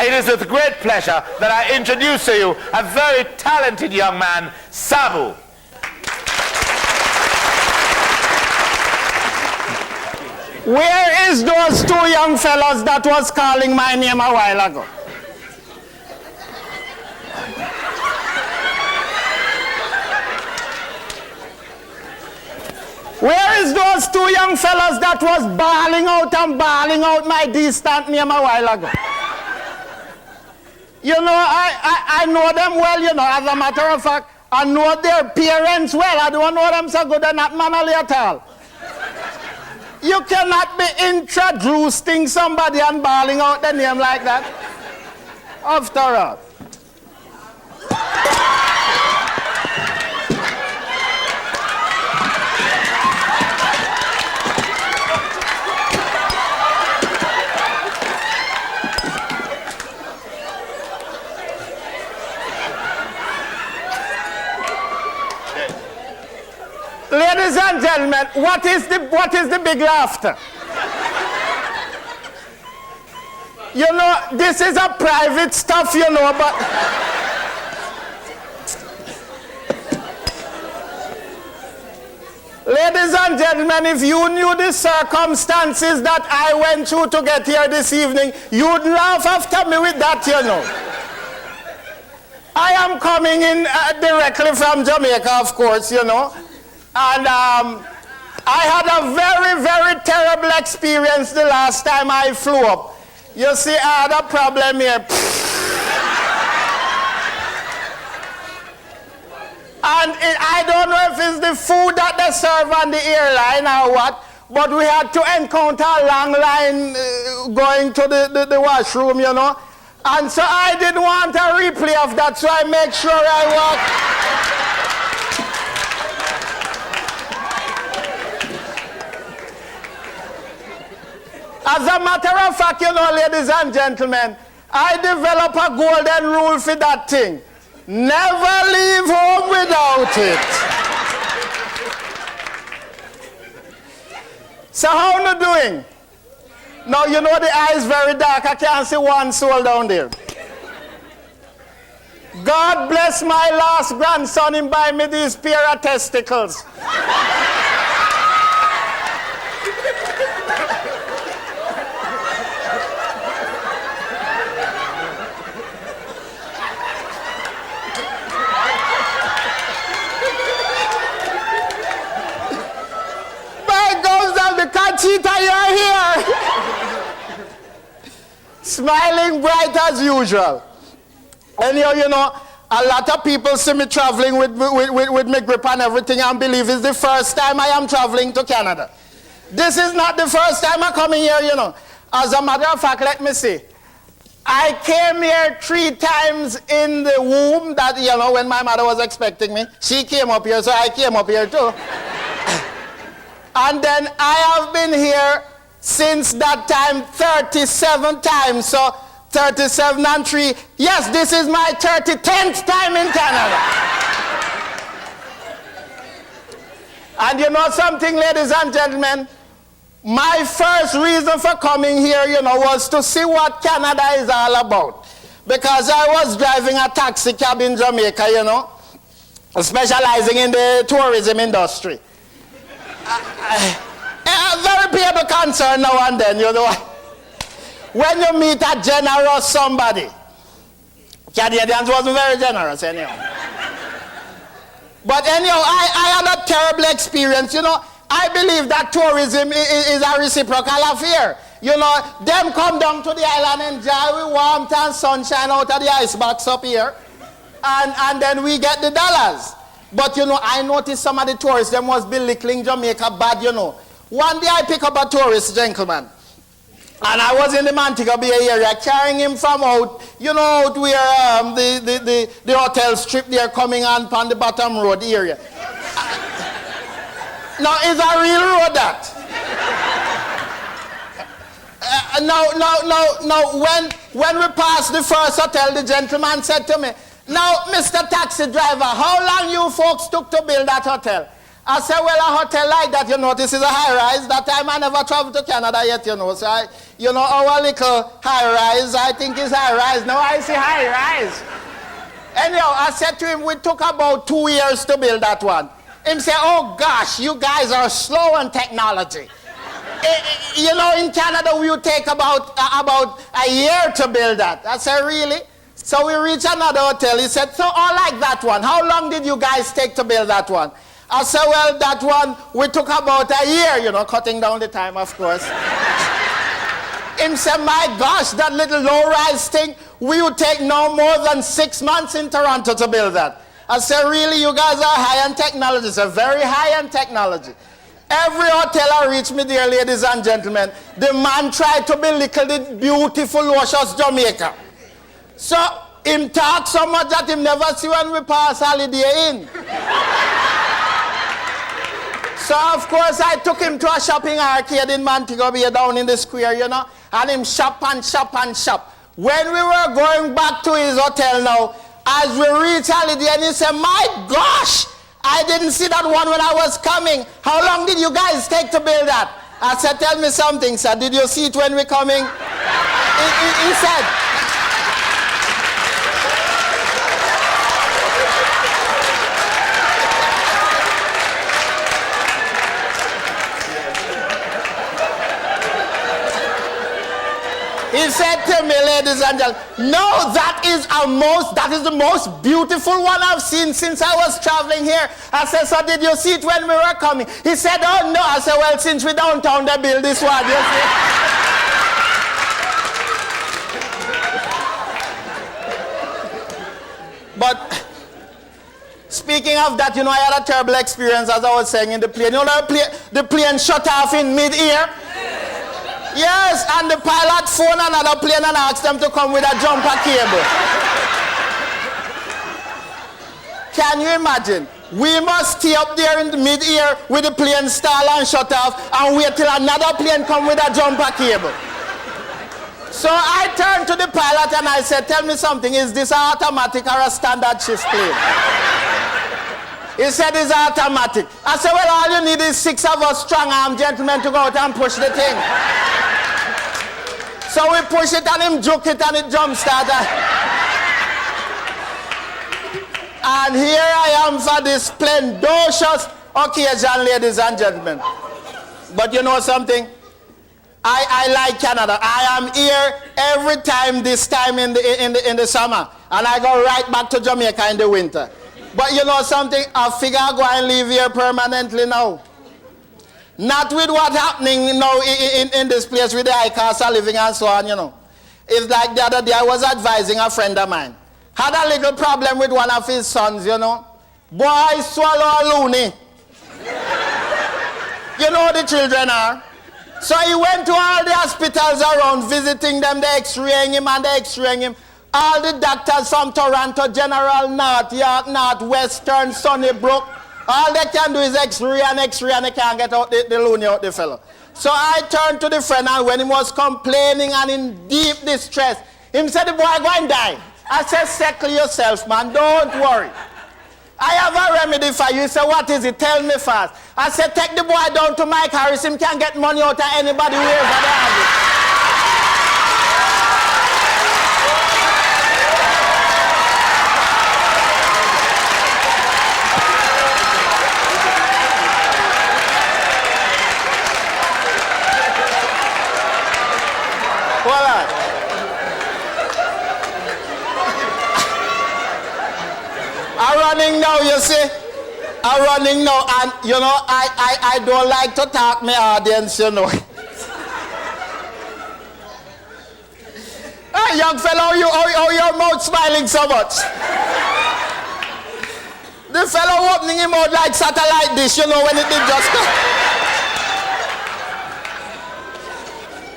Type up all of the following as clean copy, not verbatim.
it is with great pleasure that I introduce to you a very talented young man, Sabu. Where is those two young fellas that was calling my name a while ago? Where is those two young fellas that was bawling out my distant name a while ago? You know, I know them well, you know, as a matter of fact, I know their parents well. I don't know them so good, they're not mannerly at all. You cannot be introducing somebody and bawling out the name like that. After all. Ladies and gentlemen, what is the big laughter? You know, this is a private stuff, you know, but ladies and gentlemen, if you knew the circumstances that I went through to get here this evening, you'd laugh after me with that, you know. I am coming in directly from Jamaica, of course, you know. And I had a very, very terrible experience the last time I flew up. You see, I had a problem here. And I don't know if it's the food that they serve on the airline or what, but we had to encounter a long line going to the washroom, you know. And so I didn't want a replay of that, so I make sure I walk. As a matter of fact, you know, ladies and gentlemen, I develop a golden rule for that thing. Never leave home without it. So how are you doing? Now, you know the eye is very dark. I can't see one soul down there. God bless my last grandson and buy me these pair of testicles. Conchita, you're here. Smiling bright as usual. And you know, a lot of people see me traveling with my grip and everything and believe it's the first time I am traveling to Canada. This is not the first time I'm coming here, you know. As a matter of fact, let me see. I came here 3 times in the womb that, you know, when my mother was expecting me. She came up here, so I came up here too. And then I have been here since that time 37 times. So 37 and 3. Yes, this is my 10th time in Canada. And you know something, ladies and gentlemen? My first reason for coming here, you know, was to see what Canada is all about. Because I was driving a taxi cab in Jamaica, you know, specializing in the tourism industry. A very people concern now and then, you know. When you meet a generous somebody, Canadians wasn't very generous anyhow. But anyhow, I had a terrible experience, you know. I believe that tourism is a reciprocal affair. You know, them come down to the island and enjoy with warmth and sunshine out of the icebox up here. And then we get the dollars. But, you know, I noticed some of the tourists, they must be lickling Jamaica bad, you know. One day I pick up a tourist gentleman. And I was in the Montego Bay area carrying him from out, you know, out where the hotel strip there coming on the bottom road area. Now, is a real road that? Now, when we passed the first hotel, the gentleman said to me, "Now, Mr. Taxi Driver, how long you folks took to build that hotel?" I said, well, a hotel like that, you know, this is a high-rise. That time I never traveled to Canada yet, you know. So, our little high-rise, I think is high-rise. Now I see high-rise. Anyhow, I said to him, we took about 2 years to build that one. Him say, oh gosh, you guys are slow on technology. In Canada, we would take about a year to build that. I said, really? So we reached another hotel. He said, so I like that one. How long did you guys take to build that one? I said, well, that one, we took about a year, cutting down the time, of course. Him said, my gosh, that little low-rise thing, we would take no more than 6 months in Toronto to build that. I said, really, you guys are high-end technology. It's a very high-end technology. Every hotel I reach me, dear ladies and gentlemen, the man tried to belittle the beautiful, luscious Jamaica. So, him talk so much that him never see when we pass holiday in. So, of course, I took him to a shopping arcade in Montego Bay down in the square, and him shop and shop and shop. When we were going back to his hotel now, as we reached holiday, and he said, my gosh, I didn't see that one when I was coming. How long did you guys take to build that? I said, tell me something, sir. Did you see it when we're coming? He said, he said to me, ladies and gentlemen, no, that is the most beautiful one I've seen since I was traveling here. I said, so did you see it when we were coming? He said, oh no. I said, well, since we're downtown, they build this one, you see. But speaking of that, I had a terrible experience, as I was saying, in the plane. The plane shut off in mid-air. Yes, and the pilot phoned another plane and asked them to come with a jumper cable. Can you imagine? We must stay up there in the mid-air with the plane stall and shut off and wait till another plane come with a jumper cable. So I turned to the pilot and I said, tell me something, is this an automatic or a standard shift plane? He said it's automatic. I said, well, all you need is 6 of us strong-armed gentlemen to go out and push the thing. So we push it and him juke it and it jump started. And here I am for this splendorous occasion, ladies and gentlemen. But you know something? I like Canada. I am here every time this time in the summer. And I go right back to Jamaica in the winter. But you know something? I figure I'll go and live here permanently now. Not with what's happening now in this place with the high cost of living and so on, It's like the other day I was advising a friend of mine. Had a little problem with one of his sons, Boy, swallow a loony. You know the children are. So he went to all the hospitals around, visiting them, they x-raying him. All the doctors from Toronto, General, North York, North Western, Sunnybrook, all they can do is x-ray and they can't get out the loony out the fellow. So I turned to the friend and when he was complaining and in deep distress, he said, the boy going to die. I said, settle yourself, man, don't worry. I have a remedy for you. He said, what is it? Tell me fast. I said, take the boy down to Mike Harris. Him can't get money out of anybody wherever they have it. I'm running now, you see. I'm running now, and I don't like to talk my audience, Hey, young fellow, how your mouth smiling so much? The fellow opening his mouth like satellite dish, when it did just come.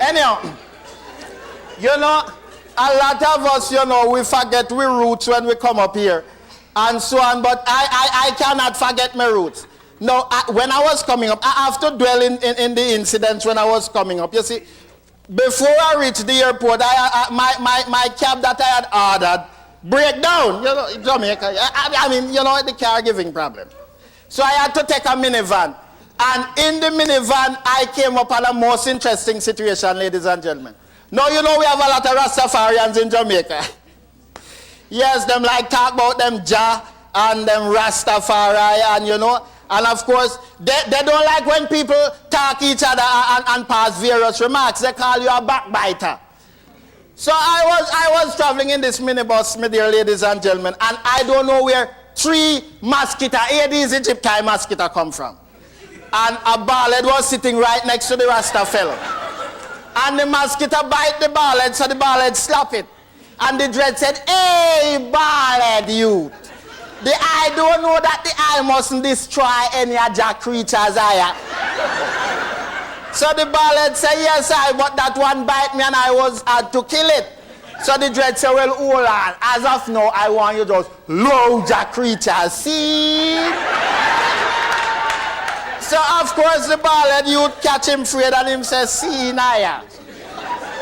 Anyhow, a lot of us, we forget we roots when we come up here. And so on, but I cannot forget my roots. No, when I was coming up, I have to dwell in the incidents when I was coming up. You see, before I reached the airport, my cab that I had ordered break down. Jamaica. I mean, the caregiving problem. So I had to take a minivan. And in the minivan, I came upon a most interesting situation, ladies and gentlemen. Now, you know we have a lot of Rastafarians in Jamaica. Yes, them like talk about them Jah and them Rastafari, and you know, and of course, they don't like when people talk each other and pass various remarks. They call you a backbiter. So I was traveling in this minibus, my dear ladies and gentlemen, and I don't know where 3 mosquito, Aedes aegypti mosquito come from. And a ballad was sitting right next to the Rasta fellow. And the mosquito bite the ballad, so the ballad slap it. And the dread said, "Hey, ballad youth. The eye don't know that the eye mustn't destroy any of your creatures, I." So the ballad said, "Yes, but that one bite me and I had to kill it." So the dread said, "Well, hold on. As of now, I want you just load your creatures. See?" So of course the ballad youth catch him afraid and him says, "See, Naya."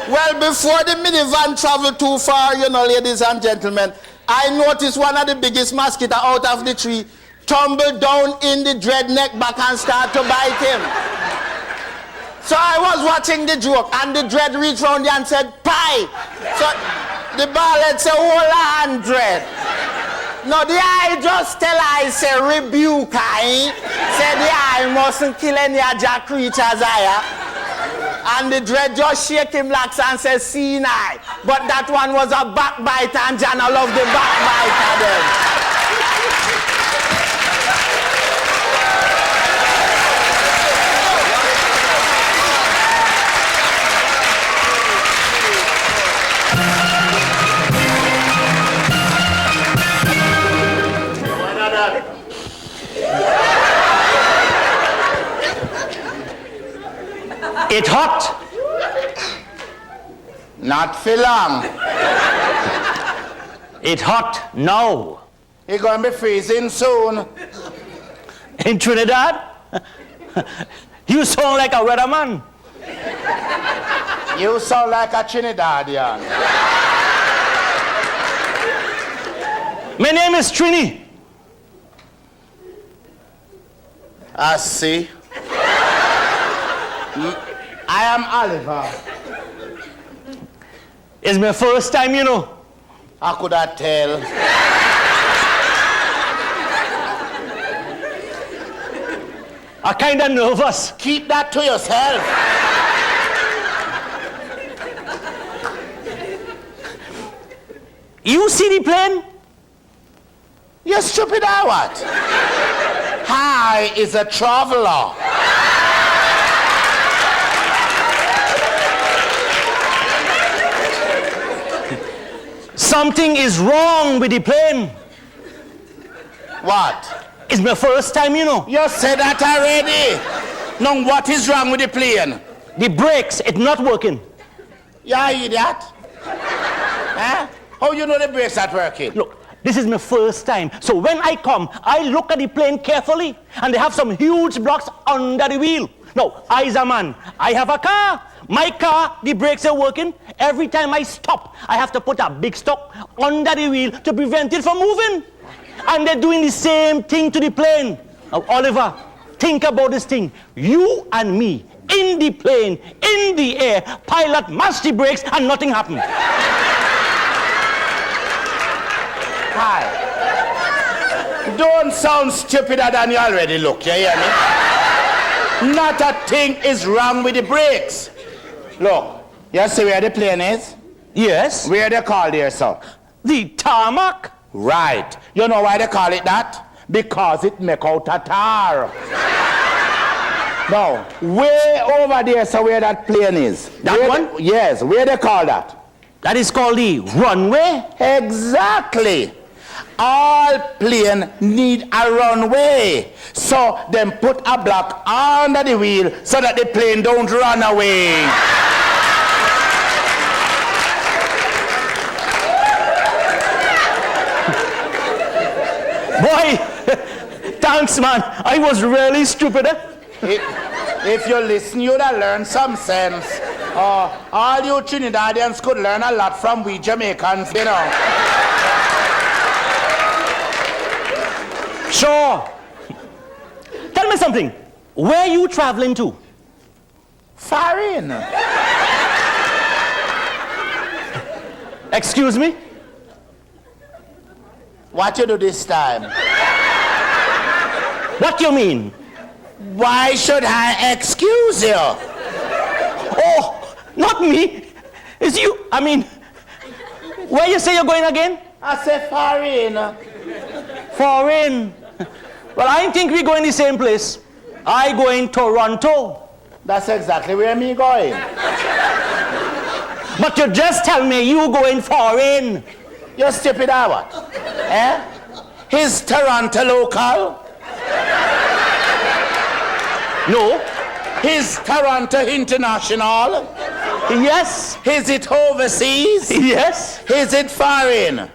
Well, before the minivan traveled too far, you know, ladies and gentlemen, I noticed one of the biggest mosquito out of the tree tumble down in the dread neck back and start to bite him. So I was watching the joke, and the dread reached round and said, "Pie." So the ballad said, "Hold on, dread." No, the eye just tell I say rebuke, I say the eye mustn't kill any of your creatures, I. And the dread just shake him like and say, "See, I." But that one was a backbiter, and John I love the backbiter then. It hot. Not for long. It hot now. It's going to be freezing soon. In Trinidad? You sound like a weatherman. You sound like a Trinidadian. My name is Trini. I see. I am Oliver. It's my first time, you know. How could I tell? I'm kind of nervous. Keep that to yourself. You see the plane? You stupid or what? I is a traveler. Something is wrong with the plane. What? It's my first time, you know. You said that already. Now what is wrong with the plane? The brakes, it's not working. Yeah, idiot. Huh? How you know the brakes not working? Look, this is my first time. So when I come, I look at the plane carefully, and they have some huge blocks under the wheel. Now, I is a man. I have a car. My car, the brakes are working. Every time I stop, I have to put a big stock under the wheel to prevent it from moving. And they're doing the same thing to the plane. Now, Oliver, think about this thing. You and me, in the plane, in the air, pilot mashed the brakes and nothing happened. Hi. Don't sound stupider than you already look, you hear me? Not a thing is wrong with the brakes. Look, you see where the plane is? Yes? Where they call there, sir? The tarmac? Right. You know why they call it that? Because it make out a tar. Now, way over there, so where that plane is. That where one? Yes, where they call that? That is called the runway? Exactly. All plane need a runway. So them put a block under the wheel so that the plane don't run away. Boy, thanks, man. I was really stupid. If you listen, you'd have learned some sense. All you Trinidadians could learn a lot from we Jamaicans, you know. Sure. Tell me something. Where are you traveling to? Foreign. Excuse me? What you do this time? What you mean? Why should I excuse you? Oh, not me. It's you. I mean, where you say you're going again? I say foreign. Foreign. Well, I think we go in the same place. I go in Toronto. That's exactly where me going. But you just tell me you going foreign. You stupid or what? Eh? Is Toronto local? No. Is Toronto international? Yes. Is it overseas? Yes. Is it foreign?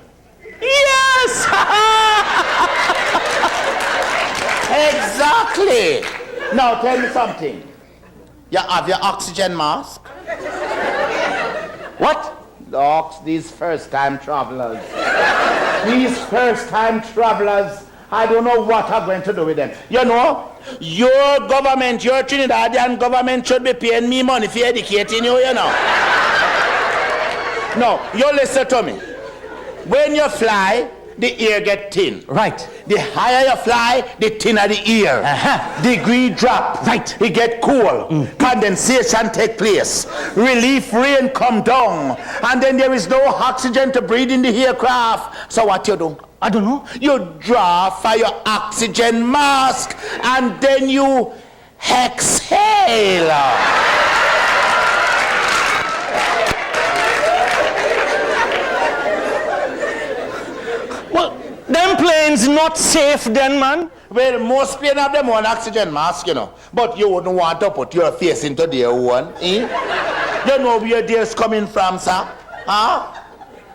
Yes. Exactly. Now tell me something. You have your oxygen mask? What? These first-time travelers. These first-time travelers, I don't know what I'm going to do with them. You know, your government, your Trinidadian government should be paying me money for educating you, you know. No, you listen to me. When you fly, the ear get thin. Right. The higher you fly, the thinner the ear. Degree drop. Right. It get cool. Condensation take place. Relief rain come down. And then there is no oxygen to breathe in the aircraft. So what you do? I don't know. You draw for your oxygen mask and then you exhale. Well, them planes not safe then, man. Well, most planes have them on oxygen mask, you know. But you wouldn't want to put your face into their one, eh? You know where they's coming from, sir? Huh?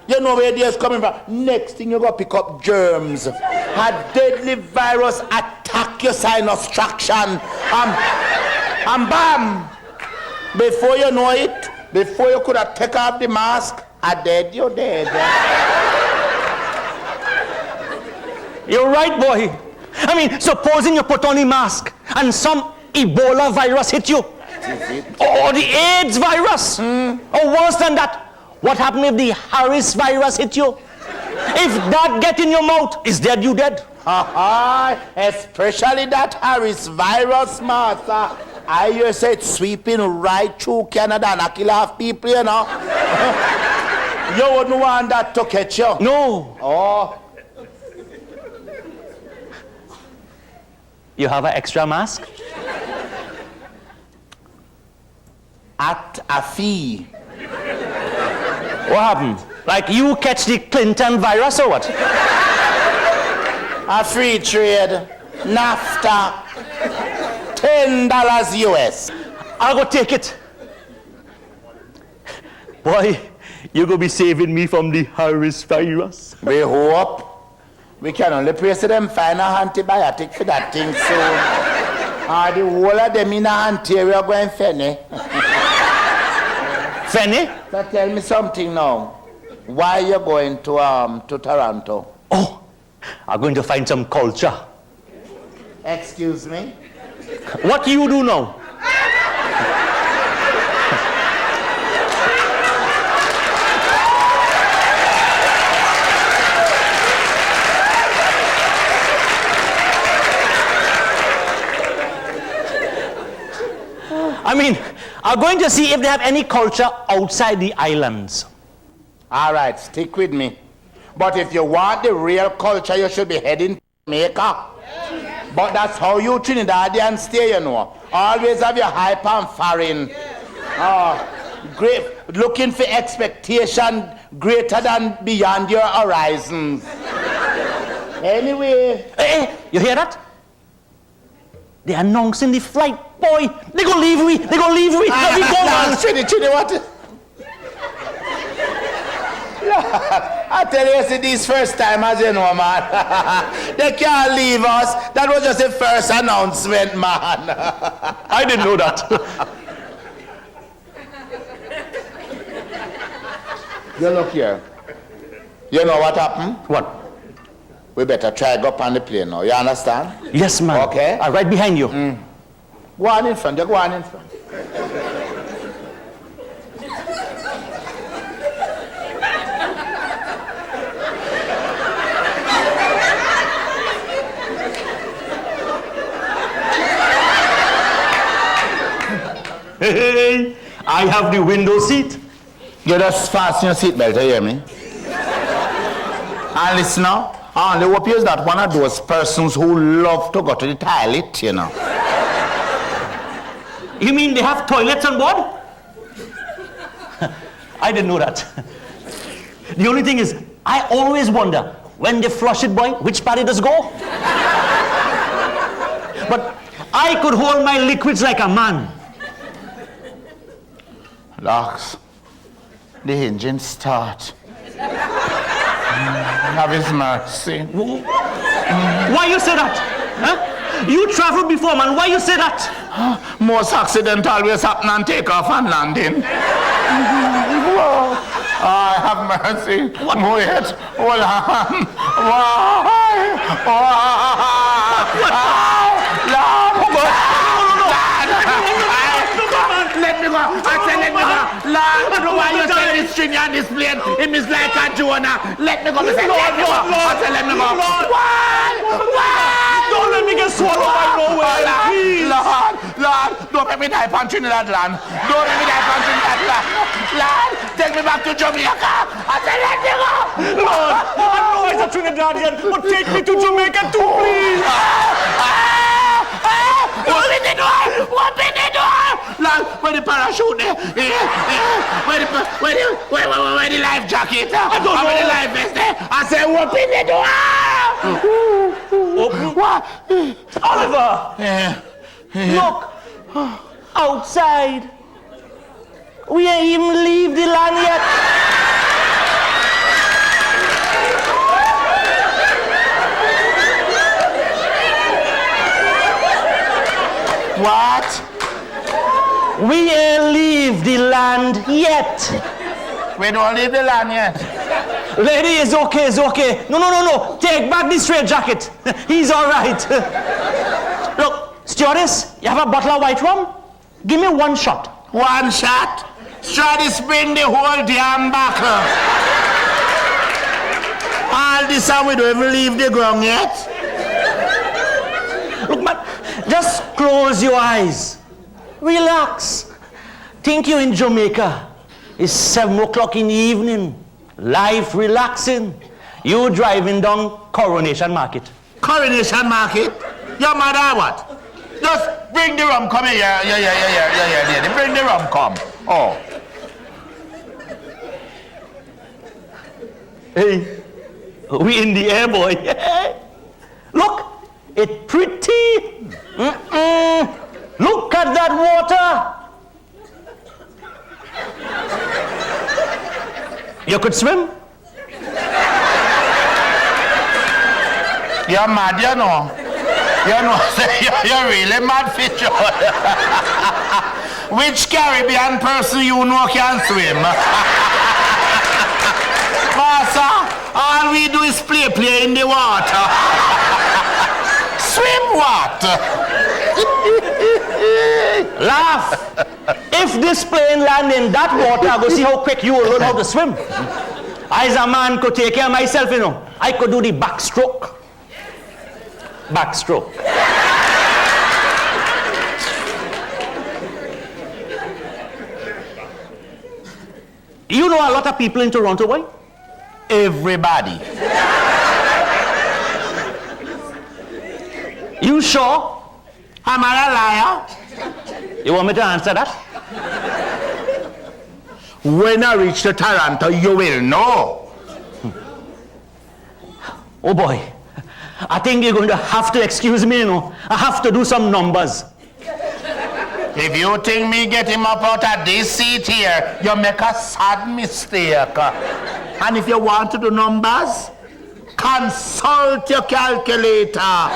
You know where they's coming from. Next thing you go pick up germs. A deadly virus attack your sinus traction. And bam! Before you know it, before you could have taken off the mask, you're dead. You're right, boy. I mean, supposing you put on a mask and some Ebola virus hit you. Or the AIDS virus. Or worse than that. What happened if the Harris virus hit you? If that get in your mouth, is dead you dead? Especially that Harris virus, master. I hear say it's sweeping right through Canada and kill off people, you know. You wouldn't want that to catch you. No. Oh. You have an extra mask? At a fee. What happened? Like you catch the Clinton virus or what? A free trade. NAFTA. $10 US. I'll go take it. Boy, you're going to be saving me from the Harris virus. We hope. We can only pray to them find an antibiotic for that thing soon. The whole of them in Ontario going fenny. Fenny? So tell me something now. Why you going to Toronto? Oh, I'm going to find some culture. Excuse me? What do you do now? I mean, I'm going to see if they have any culture outside the islands. All right, stick with me. But if you want the real culture, you should be heading to Jamaica. But that's how you Trinidadians stay, you know. Always have your hype and foreign. Great, looking for expectation greater than beyond your horizons. Anyway. Hey, you hear that? They're announcing the flight. Boy, they're going to leave we. They're going to leave we. Let me go, man. Trini, what? I tell you, see, these first timers, you know, man. They can't leave us. That was just the first announcement, man. I didn't know that. You look here. You know what happened? What? we better try go up on the plane now. You understand? Yes, man. Okay. I'm right behind you. Go on in front. You go on in front. Hey, I have the window seat. You just fasten your seatbelt, you hear me? And listen now, I only hope you're not one of those persons who love to go to the toilet, you know. You mean they have toilets on board? I didn't know that. The only thing is, I always wonder, when they flush it, boy, which part it does go? But I could hold my liquids like a man. Locks, the engine start. Have his mercy. Why you say that? Huh? You traveled before, man. Why you say that? Most accidents always happen on takeoff and landing. I have mercy. Wait, hold on. Why? Let me go. I said let me go. Lord, why you say this string on this plane? It is like a Jonah. Let me go. I said let me go. I said let me go. Why? Don't let me get swallowed by nowhere, please. Lord, don't make me die on Trinidad land. Don't make me die on Trinidad land. Lord, take me back to Jamaica. I said let me go. Lord, I know it's a Trinidadian, but take me to Jamaica too, please. Open the door! Open the door! Lord, where the parachute there? Where the life jacket? I don't know. Where the life vest there? I said open the door! Open? What? Oliver! Look! Outside! We ain't even leave the land yet! What? We ain't leave the land yet! We don't leave the land yet. Lady, it's okay, it's okay. No. Take back the straight jacket. He's all right. Look, stewardess, you have a bottle of white rum? Give me one shot. One shot? Try to spin the whole damn buckle. All this time we don't even leave the ground yet. Look, man, just close your eyes. Relax. Think you're in Jamaica. It's 7 o'clock in the evening. Life relaxing. You driving down Coronation Market. Coronation Market? Your mother what? Just bring the rum, come here. Yeah. Bring the rum, come. Oh. Hey, we in the air, boy. Look, it's pretty. Look at that water. You could swim? You're mad, you know. You're really mad, Fisher. Which Caribbean person you know can swim? Master, all we do is play in the water. Swim what? Laugh. If this plane land in that water, I go see how quick you will learn how to swim. I, as a man, could take care of myself, you know. I could do the backstroke. Backstroke. You know a lot of people in Toronto, boy? Everybody. You sure? Am I a liar? You want me to answer that? When I reach to Toronto, you will know. Oh boy, I think you're going to have to excuse me, you know. I have to do some numbers. If you think me get him up out of this seat here, you make a sad mistake. And if you want to do numbers, consult your calculator.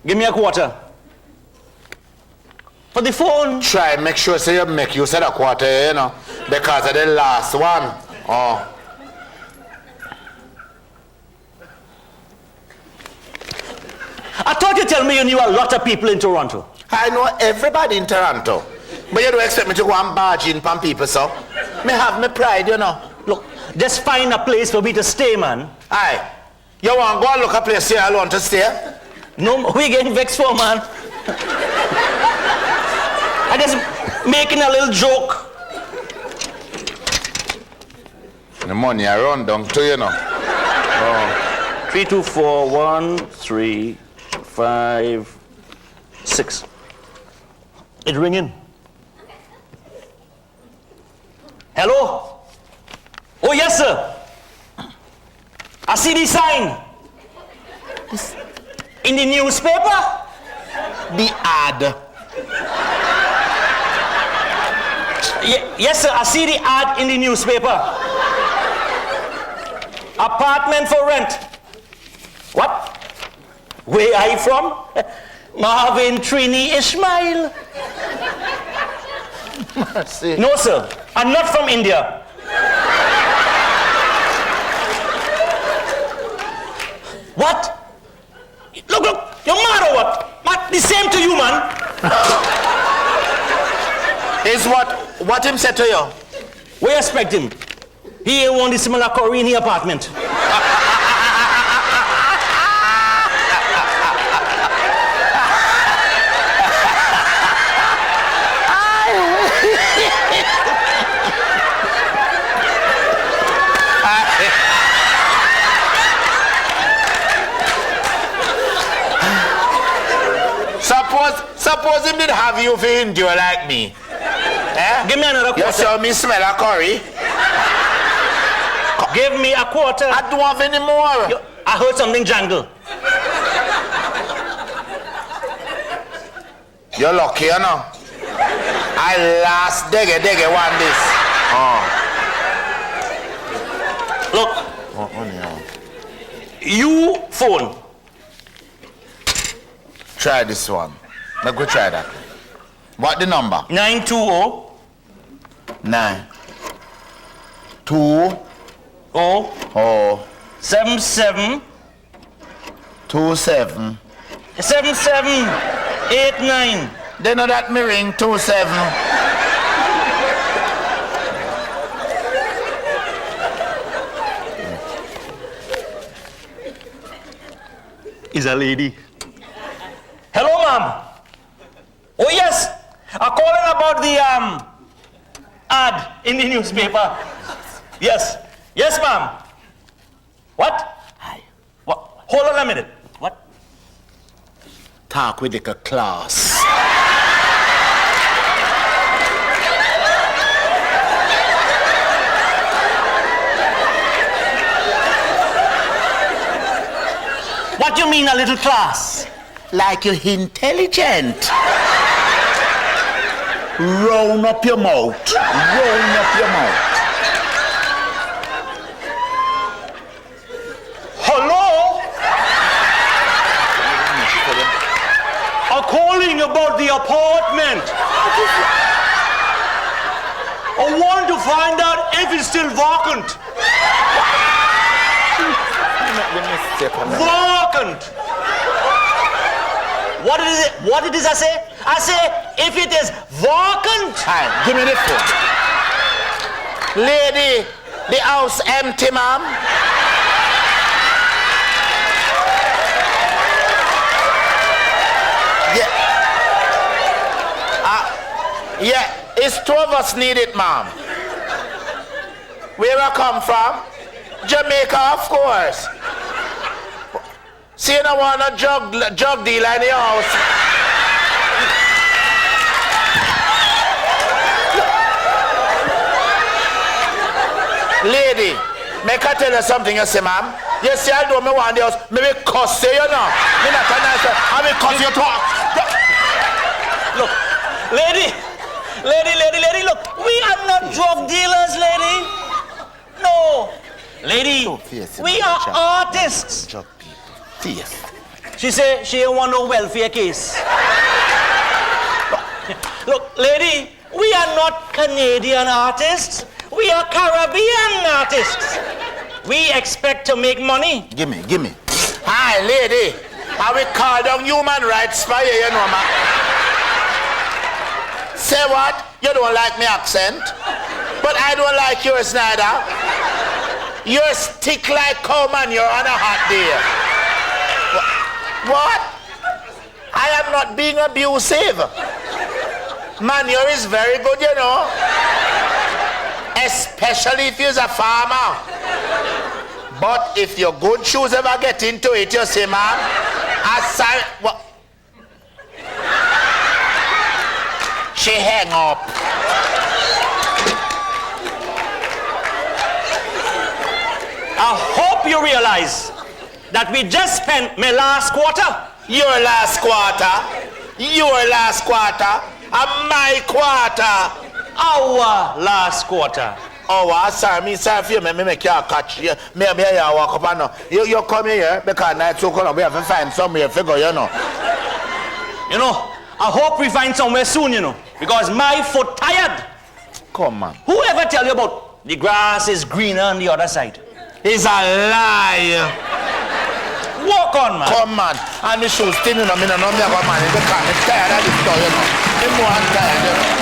Give me a quarter. For the phone. Try make sure say you make use of the quarter, you know, because of the last one. Oh. I thought you tell me you knew a lot of people in Toronto. I know everybody in Toronto. But you don't expect me to go and barge in from people, so. Me have my pride, you know. Look, just find a place for me to stay, man. Aye. You want to go and look a place here alone to stay? No, we getting vexed for, man. I just making a little joke. The money I run down to, you know. Oh. 3, 2, 4, 1, 3, 5, 6. It's ringing. Hello? Oh, yes, sir. I see the sign. In the newspaper? The ad. Yes, sir. I see the ad in the newspaper. Apartment for rent. What? Where are you from? Marvin, Trini, Ishmael. Mercy. No, sir. I'm not from India. What? Look, you're mad or what? The same to you, man. Is what him said to you? We expect him. He ain't want the similar curry in the apartment. Suppose him did have you for endure like me. Eh? Give me another quarter. You saw me smell a curry. Give me a quarter. I don't have any more. I heard something jangle. You're lucky, you know. I last dege one this. Oh. Look. You phone. Try this one. Let's go try that. What the number? 920 9 2 oh 77 27. 7789. They know that me ring 27. Is a lady. Hello, ma'am. Oh, yes. I'm calling about the ad in the newspaper. Yes. Yes, ma'am. What? Hi. What? Hold on a minute. What? Talk with like a class. What do you mean a little class? Like you're intelligent. Round up your mouth. Round up your mouth. Hello? I'm calling about the apartment. I want to find out if it's still vacant. Vacant. What it is I say? I say if it is vacant. Hi, give me the phone. Lady, the house empty, ma'am. Yeah, it's two of us need it, ma'am. Where I come from? Jamaica, of course. See, you don't want a drug dealer in your house. Lady, make I tell you something, you see, ma'am? You see, I don't want the house. Maybe cuss you, you know. Me not a nice one. I will cuss you talk. Look, lady, look, we are not drug dealers, lady. No. Lady, we are artists. Drug people. Fierce. She say she ain't want no welfare case. Look, lady, we are not Canadian artists. We are Caribbean artists. We expect to make money. Give me. Hi, lady. I will call down human rights for you, you know, man. Say what? You don't like my accent? But I don't like yours neither. You're stick like cow, man. You're on a hot day. What? I am not being abusive. Man, yours is very good, you know. Especially if you're a farmer. But if your good shoes ever get into it, you say, ma'am, what? She hang up. I hope you realize that we just spent my last quarter. Your last quarter? Your last quarter? And my quarter? Our last quarter. Oh, sorry, for you, me make you catch you. Me walk up and no. You come here because night so cold. We have to find somewhere figure, you know. You know, I hope we find somewhere soon, you know, because my foot tired. Come on. Whoever tell you about the grass is greener on the other side? It's a lie. Walk on, man. Come on. And the shoes thin, you know, me no know me about man. They can't get tired of this stuff, you know. Me more tired, you know.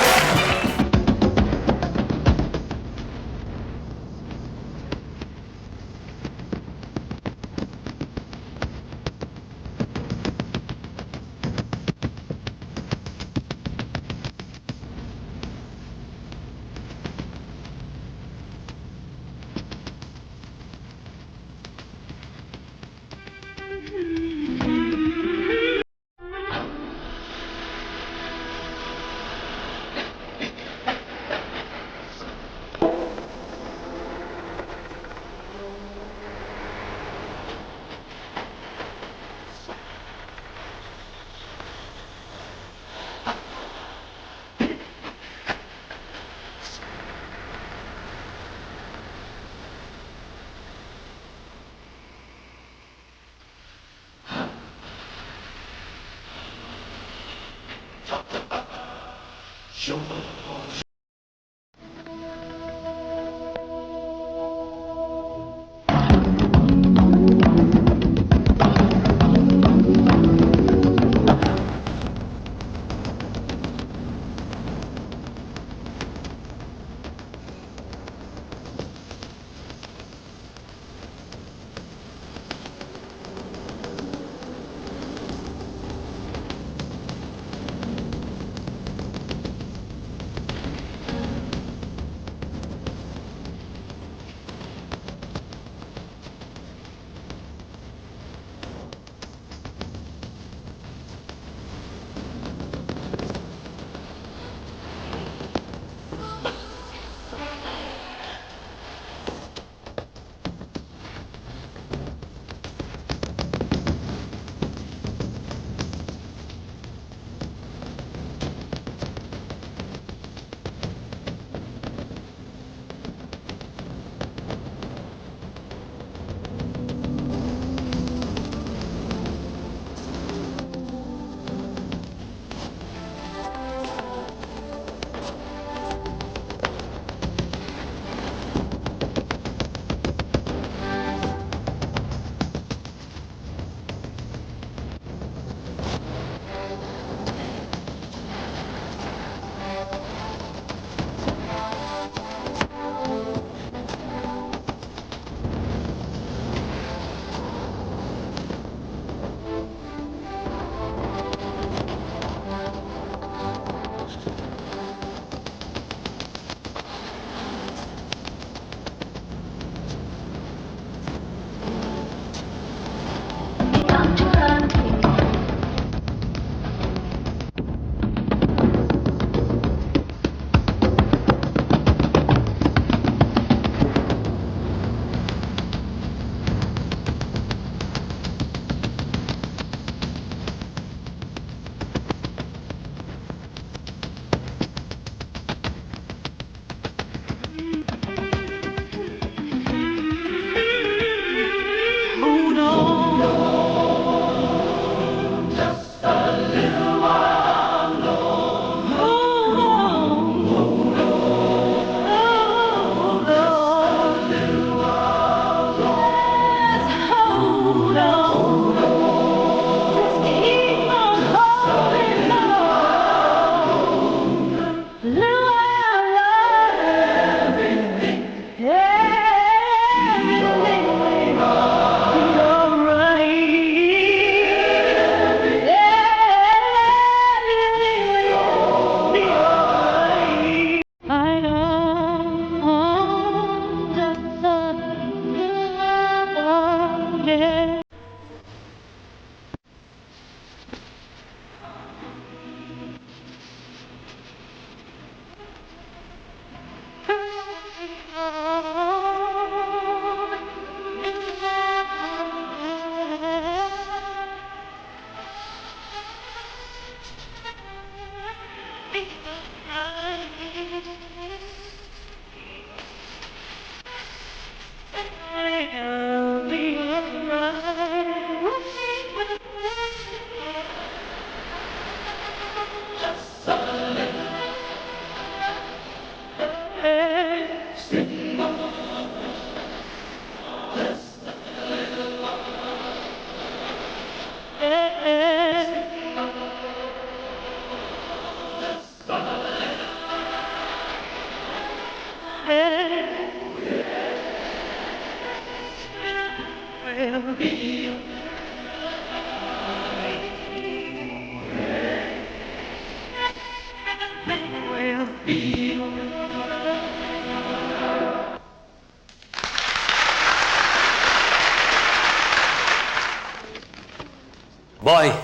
Boy,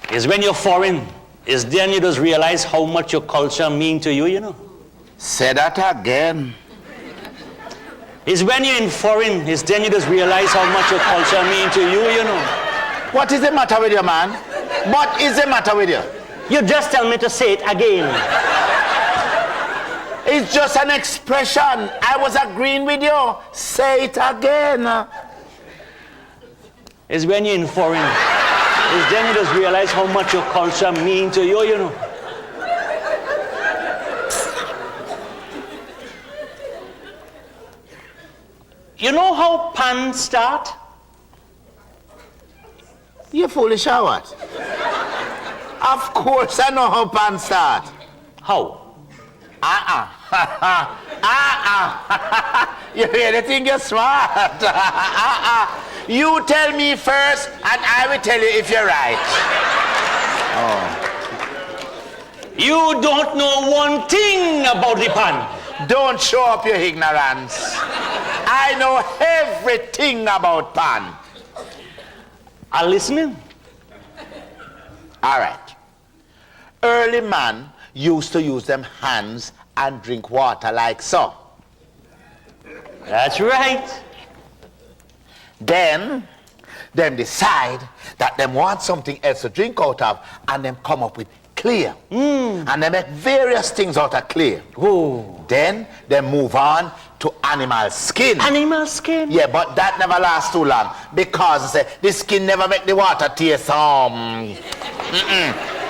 it's when you're foreign, it's then you just realize how much your culture mean to you, you know. Say that again. It's when you're in foreign, it's then you just realize how much your culture mean to you, you know. What is the matter with you, man? What is the matter with you? You just tell me to say it again. It's just an expression. I was agreeing with you. Say it again. It's when you're in foreign, it's then you just realize how much your culture mean to you, you know. You know how pan start? You foolish or what? Of course I know how pan start. How? You really think you're smart? You tell me first and I will tell you if you're right. You don't know one thing about the pan. Don't show up your ignorance. I know everything about pan. Are listening? All right. Early man used to use them hands and drink water like so. That's right. Then, them decide that them want something else to drink out of and them come up with clear. And they make various things out of clear. Oh. Then they move on to animal skin. Animal skin? Yeah, but that never lasts too long because the skin never make the water taste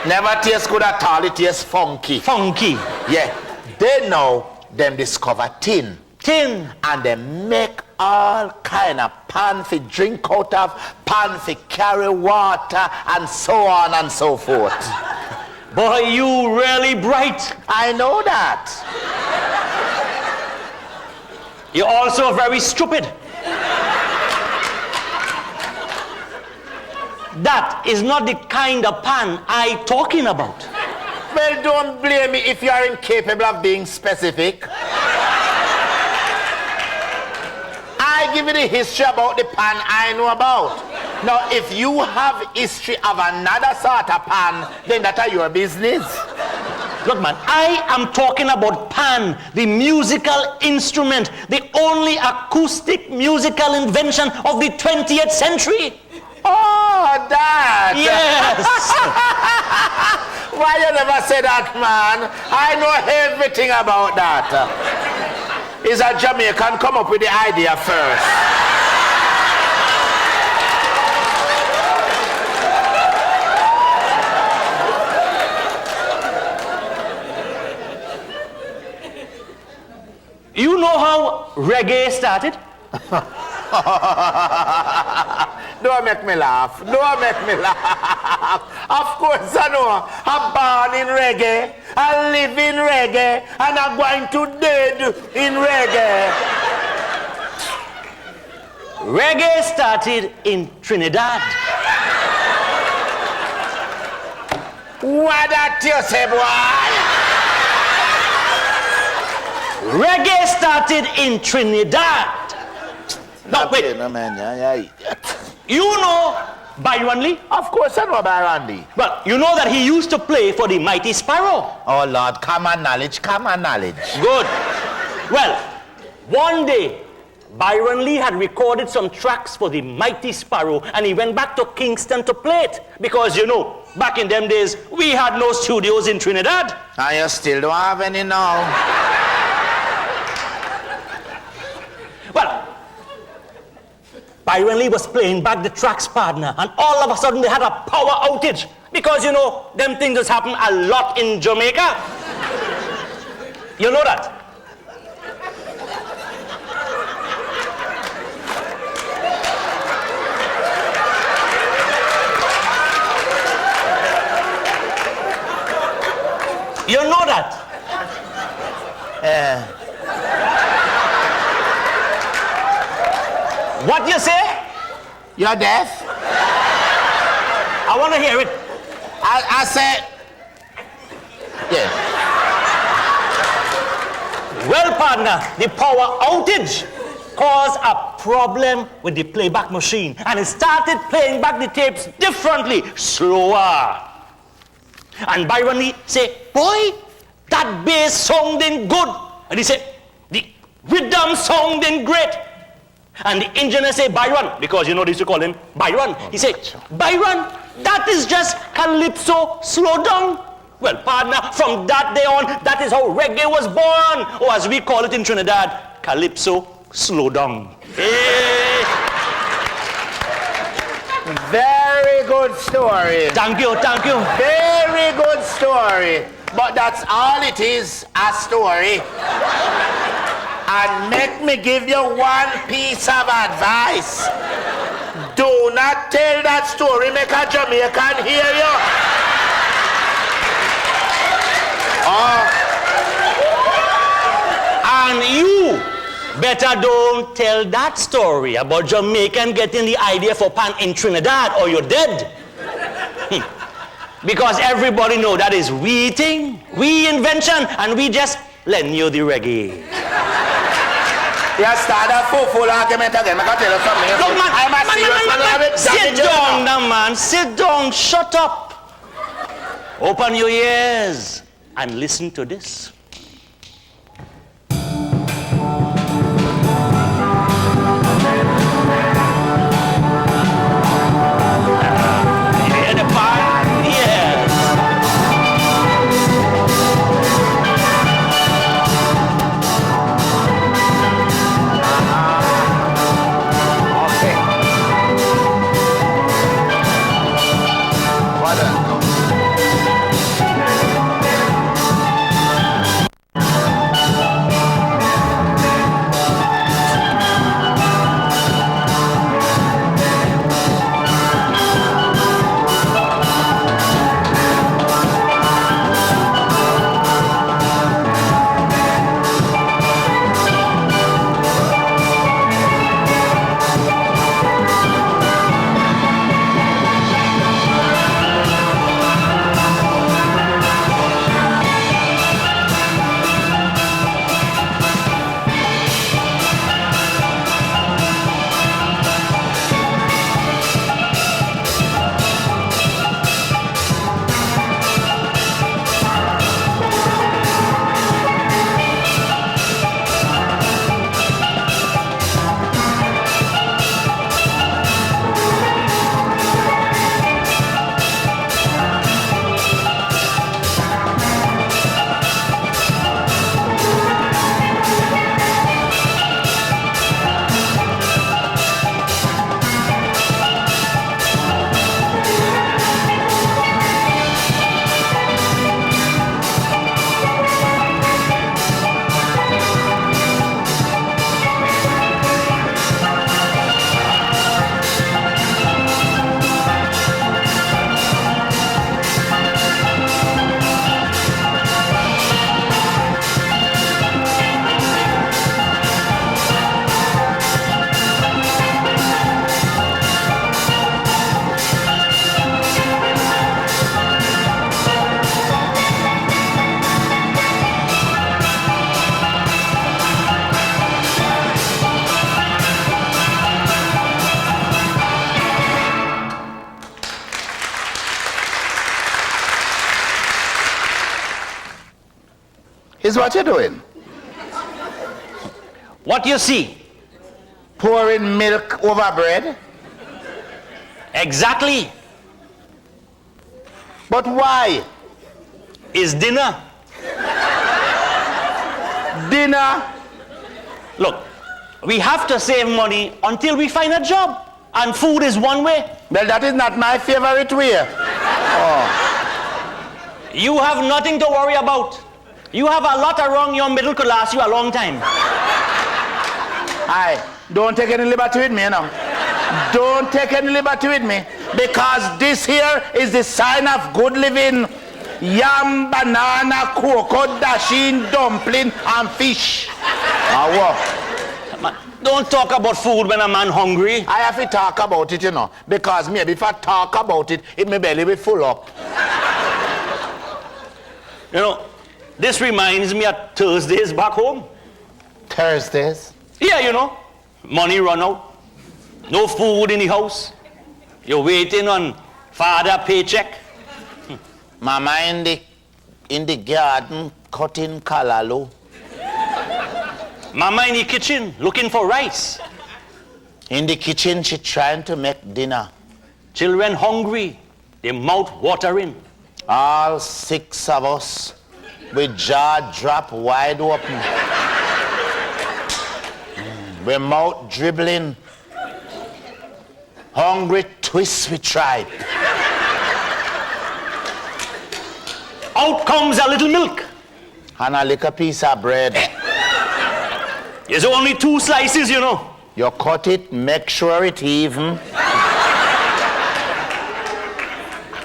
never taste good at all. It tastes funky. Funky. Yeah. Then now them discover tin. Tin. And they make all kind of pan for drink out of, pan for carry water, and so on and so forth. Boy, you really bright. I know that. You're also very stupid. That is not the kind of pan I talking about. Well, don't blame me if you are incapable of being specific. I give you the history about the pan I know about. Now, if you have history of another sort of pan, then that's your business. Look, man, I am talking about pan, the musical instrument, the only acoustic musical invention of the 20th century. Oh, that! Yes! Why you never say that, man? I know everything about that. Is a Jamaican come up with the idea first. You know how reggae started? Don't make me laugh. Don't make me laugh. Of course I know. I'm born in reggae. I live in reggae. And I'm going to dead in reggae. Reggae started in Trinidad. What that you say, boy? Reggae started in Trinidad. Now, wait. You know Byron Lee? Of course I know Byron Lee. Well, you know that he used to play for the Mighty Sparrow. Oh, Lord, common knowledge, common knowledge. Good. Well, one day, Byron Lee had recorded some tracks for the Mighty Sparrow, and he went back to Kingston to play it. Because, you know, back in them days, we had no studios in Trinidad. And you still don't have any now. Well, Byron Lee was playing back the tracks, partner, and all of a sudden they had a power outage. Because, you know, them things just happen a lot in Jamaica. You know that? You know that? What you say? You're deaf? I want to hear it. I said... Yeah. Well, partner, the power outage caused a problem with the playback machine, and it started playing back the tapes differently, slower. And Byron Lee say, boy, that bass sounding good. And he said, the rhythm sounding great. And the engineer say, Byron, because you know they used to call him Byron. He said, Byron, that is just calypso, slow down. Well, partner, from that day on, that is how reggae was born. Or as we call it in Trinidad, calypso, slow down. Hey. Very good story. Thank you, thank you. Very good story. But that's all it is, a story. And make me give you one piece of advice. Do not tell that story, make a Jamaican hear you. And you better don't tell that story about Jamaican getting the idea for pan in Trinidad or you're dead. Because everybody know that is we thing, we invention, and we just lend you the reggae. You start a full argument again. I can tell you something. Look, man, I'm a serious man. sit down now, man. Sit down. Shut up. Open your ears and listen to this. Hear the part? Yes. Okay. What else? Is what you're doing. What you see? Pouring milk over bread. Exactly. But why? Is dinner. Dinner. Look, we have to save money until we find a job. And food is one way. Well, that is not my favorite way. You have nothing to worry about. You have a lot around your middle could last you a long time. Aye, don't take any liberty with me, you know. Don't take any liberty with me. Because this here is the sign of good living. Yam, banana, cocoa, dasheen, dumpling, and fish. Man, don't talk about food when a man hungry. I have to talk about it, you know. Because maybe if I talk about it, my belly will full up. You know, this reminds me of Thursdays back home. Thursdays? Yeah, you know. Money run out. No food in the house. You're waiting on father paycheck. Mama in the garden cutting callaloo. Mama in the kitchen looking for rice. In the kitchen, she trying to make dinner. Children hungry, their mouth watering. All 6 of us with jaw drop wide open. With mouth dribbling. Hungry twist we tribe. Out comes a little milk. And a little piece of bread. There's only 2 slices, you know. You cut it, make sure it even.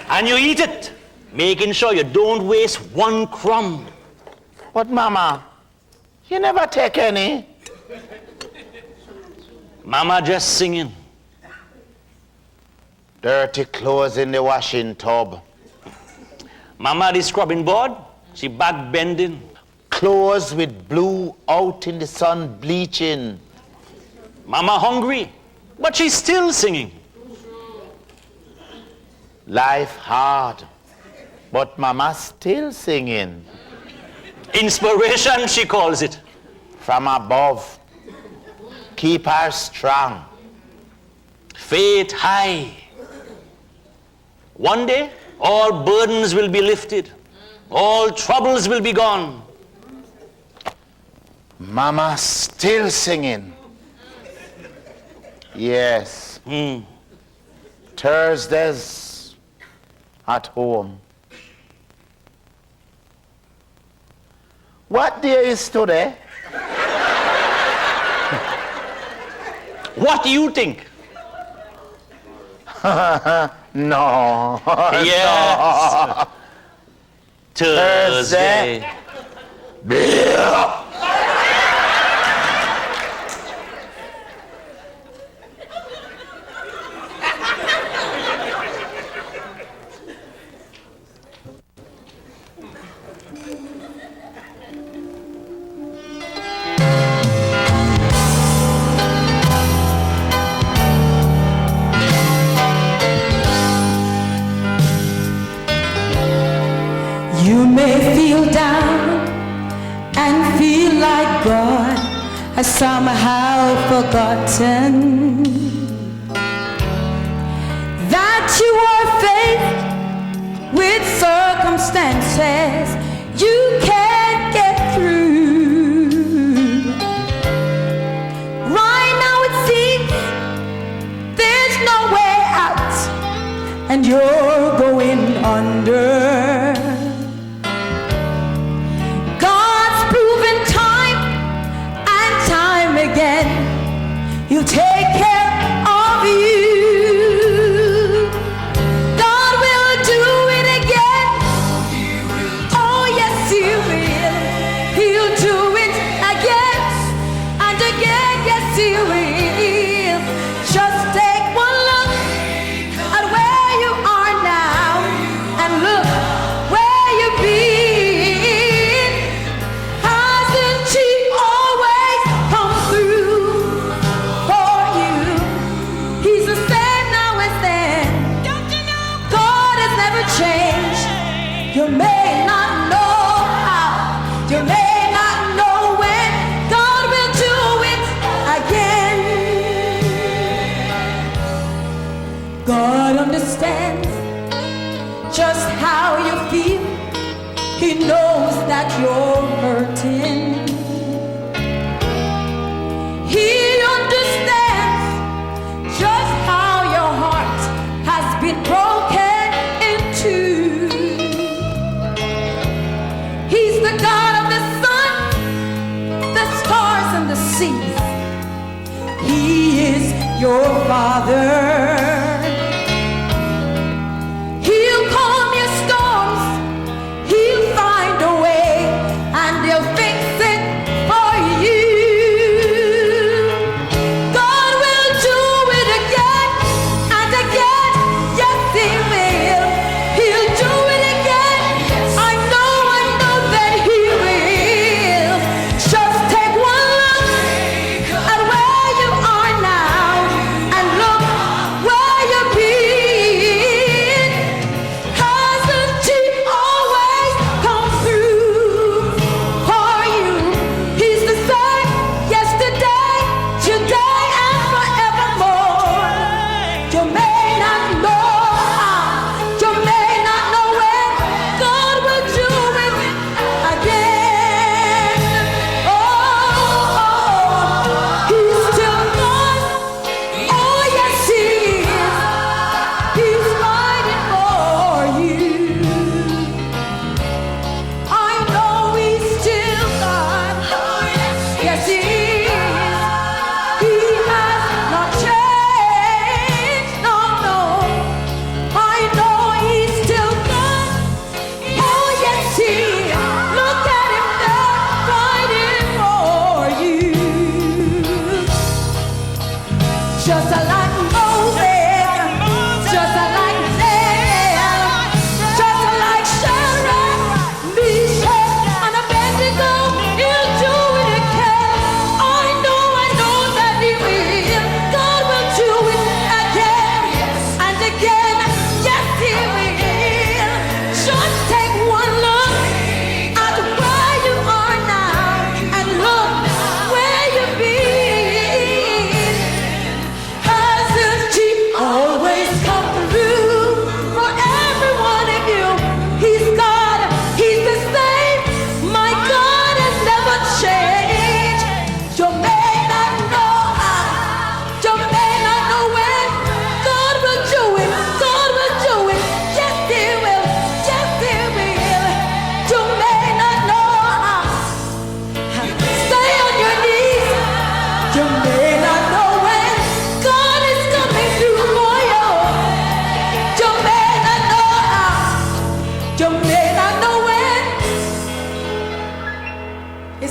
And you eat it, making sure you don't waste 1 crumb. But Mama, you never take any. Mama just singing. Dirty clothes in the washing tub. Mama the scrubbing board, she back bending. Clothes with blue out in the sun bleaching. Mama hungry, but she's still singing. Life hard, but Mama still singing. Inspiration, she calls it. From above, keep her strong. Faith high. One day, all burdens will be lifted. All troubles will be gone. Mama still singing. Yes. Thursdays at home. What day is today? What do you think? No. Yes. Thursday. You may feel down and feel like God has somehow forgotten that you are faced with circumstances you can't get through. Right now it seems there's no way out and you're going under. He'll take care of you. God will do it again. Oh, yes, He will. He'll do it again and again. Yes, He will. Just take one look at where you are now and look where you've been. Hasn't He always come through? Change. You may not know how, you may not know when. God will do it again. God understands just how you feel. He knows that you're hurting. He understands just how your heart has been broken. He's the God of the sun, the stars and the seas. He is your Father. He'll calm your storms. He'll find a way and He'll fix it.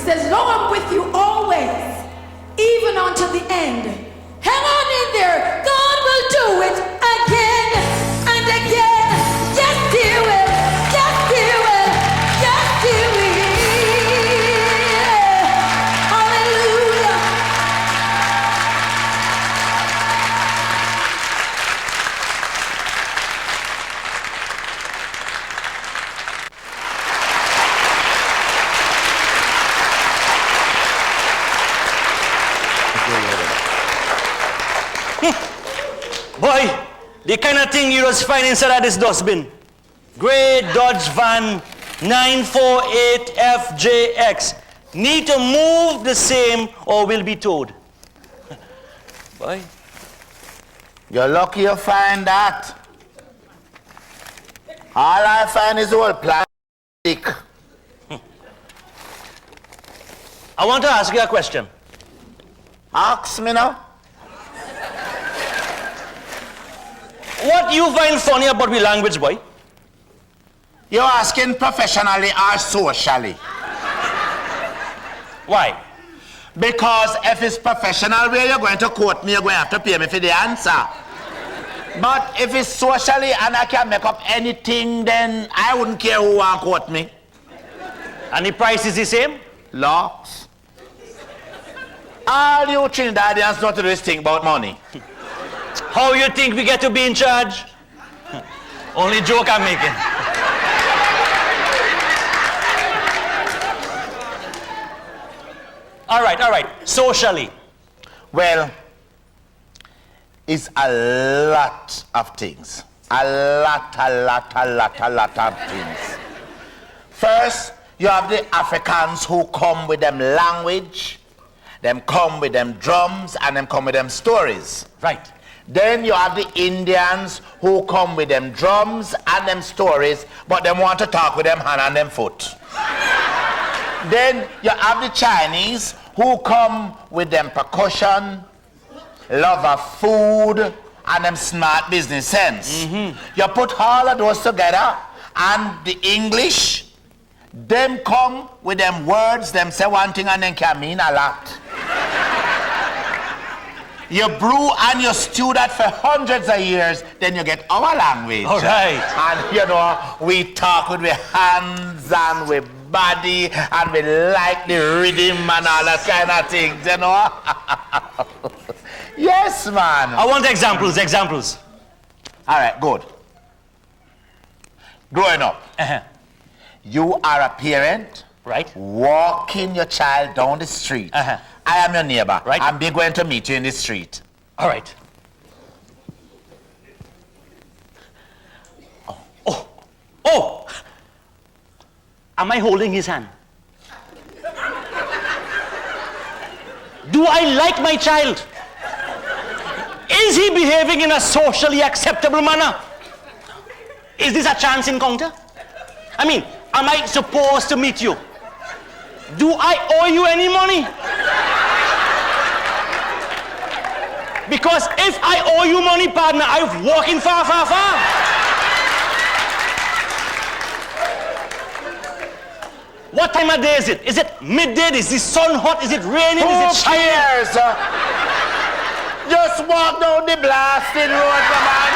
says, "Lo, I'm with you always, even unto the end." Hang on in there. God will do it again and again. Just do it. Just do it. Just do it. Hallelujah. Boy, the kind of thing you just find inside of this dustbin. Grey Dodge van 948FJX. Need to move the same or will be towed. Boy. You're lucky you find that. All I find is old plastic. I want to ask you a question. Ask me now. What you find funny about the language, boy? You're asking professionally or socially? Why? Because if it's professional where you're going to quote me, you're going to have to pay me for the answer. But if it's socially and I can make up anything, then I wouldn't care who wants to quote me. And the price is the same? Locks. All you Trinidadians know to do is think about money. How you think we get to be in charge? Only joke I'm making. All right. Socially. Well, it's a lot of things. A lot of things. First, you have the Africans who come with them language, them come with them drums, and them come with them stories. Right. Then you have the Indians who come with them drums and them stories, but they want to talk with them hand and them foot. Then you have the Chinese who come with them percussion, love of food, and them smart business sense. You put all of those together, and the English, them come with them words, them say one thing and then can mean a lot. You brew and you stew that for hundreds of years, then you get our language. All right. And you know, we talk with our hands and with body and we like the rhythm and all that kind of things, you know. Yes, man. I want examples. All right, good. Growing up, you are a parent, right? Walking your child down the street. I am your neighbor. Right. I'm going to meet you in the street. All right. Oh! Am I holding his hand? Do I like my child? Is he behaving in a socially acceptable manner? Is this a chance encounter? I mean, am I supposed to meet you? Do I owe you any money? Because if I owe you money, partner, I'm walking far. What time of day is it? Is it midday? Is the sun hot? Is it raining? Who Is it shiny? cares? Just walk down the blasting road, man.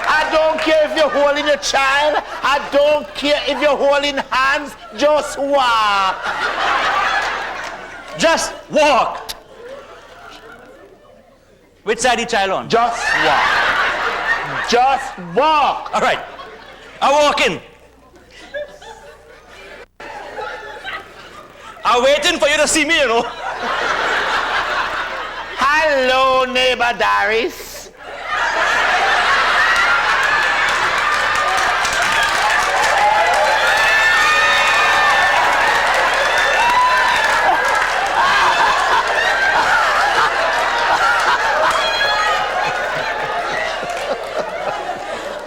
I don't care if you're holding your child. I don't care if you're holding hands. Just walk. Just walk. Which side the child on? Just walk. Just walk. All right. I walk in. I'm waiting for you to see me, you know. Hello, neighbor Doris.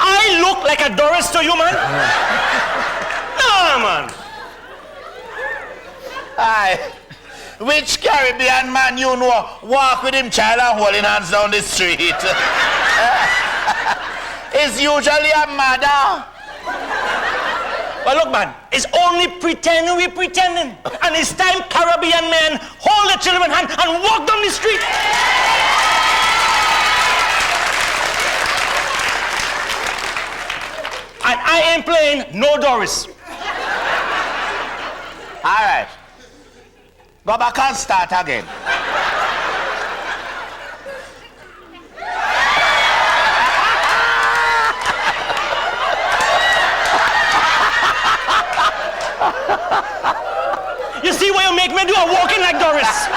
I look like a Doris to you, man. No, man. Aye. Which Caribbean man you know walk with him child and holding hands down the street? It's usually a mother. But look, man, it's only pretending we're pretending. And it's time Caribbean men hold their children hand and walk down the street. And I ain't playing no Doris. All right. Go back and start again. You see what you make me do? I'm walking like Doris.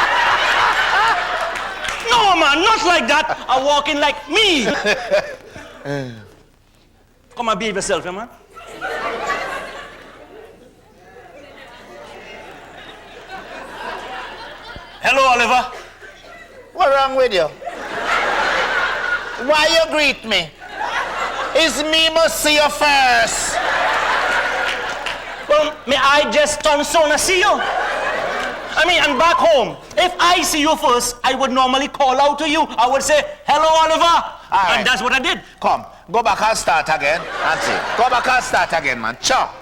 No, man, not like that. I'm walking like me. Come and behave yourself, man. Hello, Oliver. What's wrong with you? Why you greet me? It's me must see you first. Well, may I just turn so and see you? I mean, and back home, if I see you first, I would normally call out to you. I would say, hello, Oliver. Right. And that's what I did. Come, go back and start again. That's it. Go back and start again, man. Chop.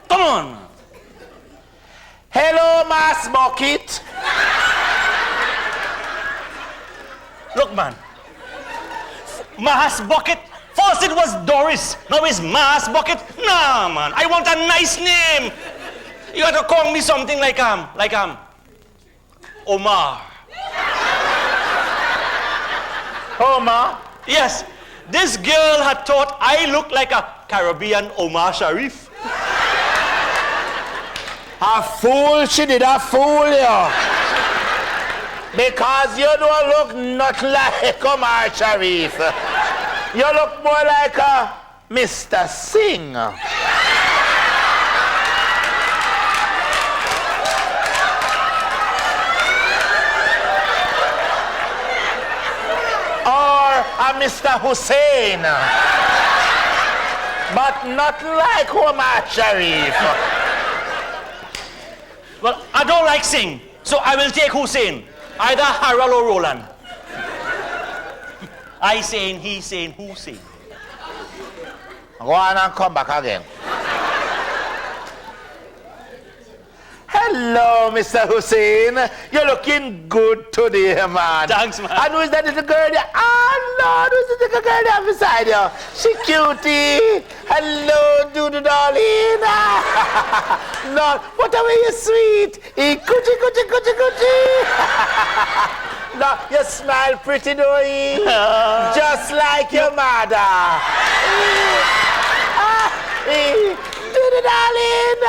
Come on. Hello, Mass Bucket. Look, man. Mass Bucket. First it was Doris. Now it's Mass Bucket. Nah, man. I want a nice name. You got to call me something like Omar. Omar? Yes. This girl had thought I looked like a Caribbean Omar Sharif. A fool, she did a fool you. Because you don't look not like Omar Sharif. You look more like a Mr. Singh. Or a Mr. Hussein. But not like Omar Sharif. Well, I don't like sing, so I will take Hussein. Either Harold or Roland. I saying, he saying, who saying. Go on and come back again. Hello, Mr. Hussein. You're looking good today, man. Thanks, man. And who is that little girl there? Oh, Lord, who's the little girl there beside you? She cutie. Hello, Doodoo darling. Lord, what a way you sweet. Coochie, coochie, coochie, coochie. No, you smile pretty, don't you? Just like your mother. Doodoo darling.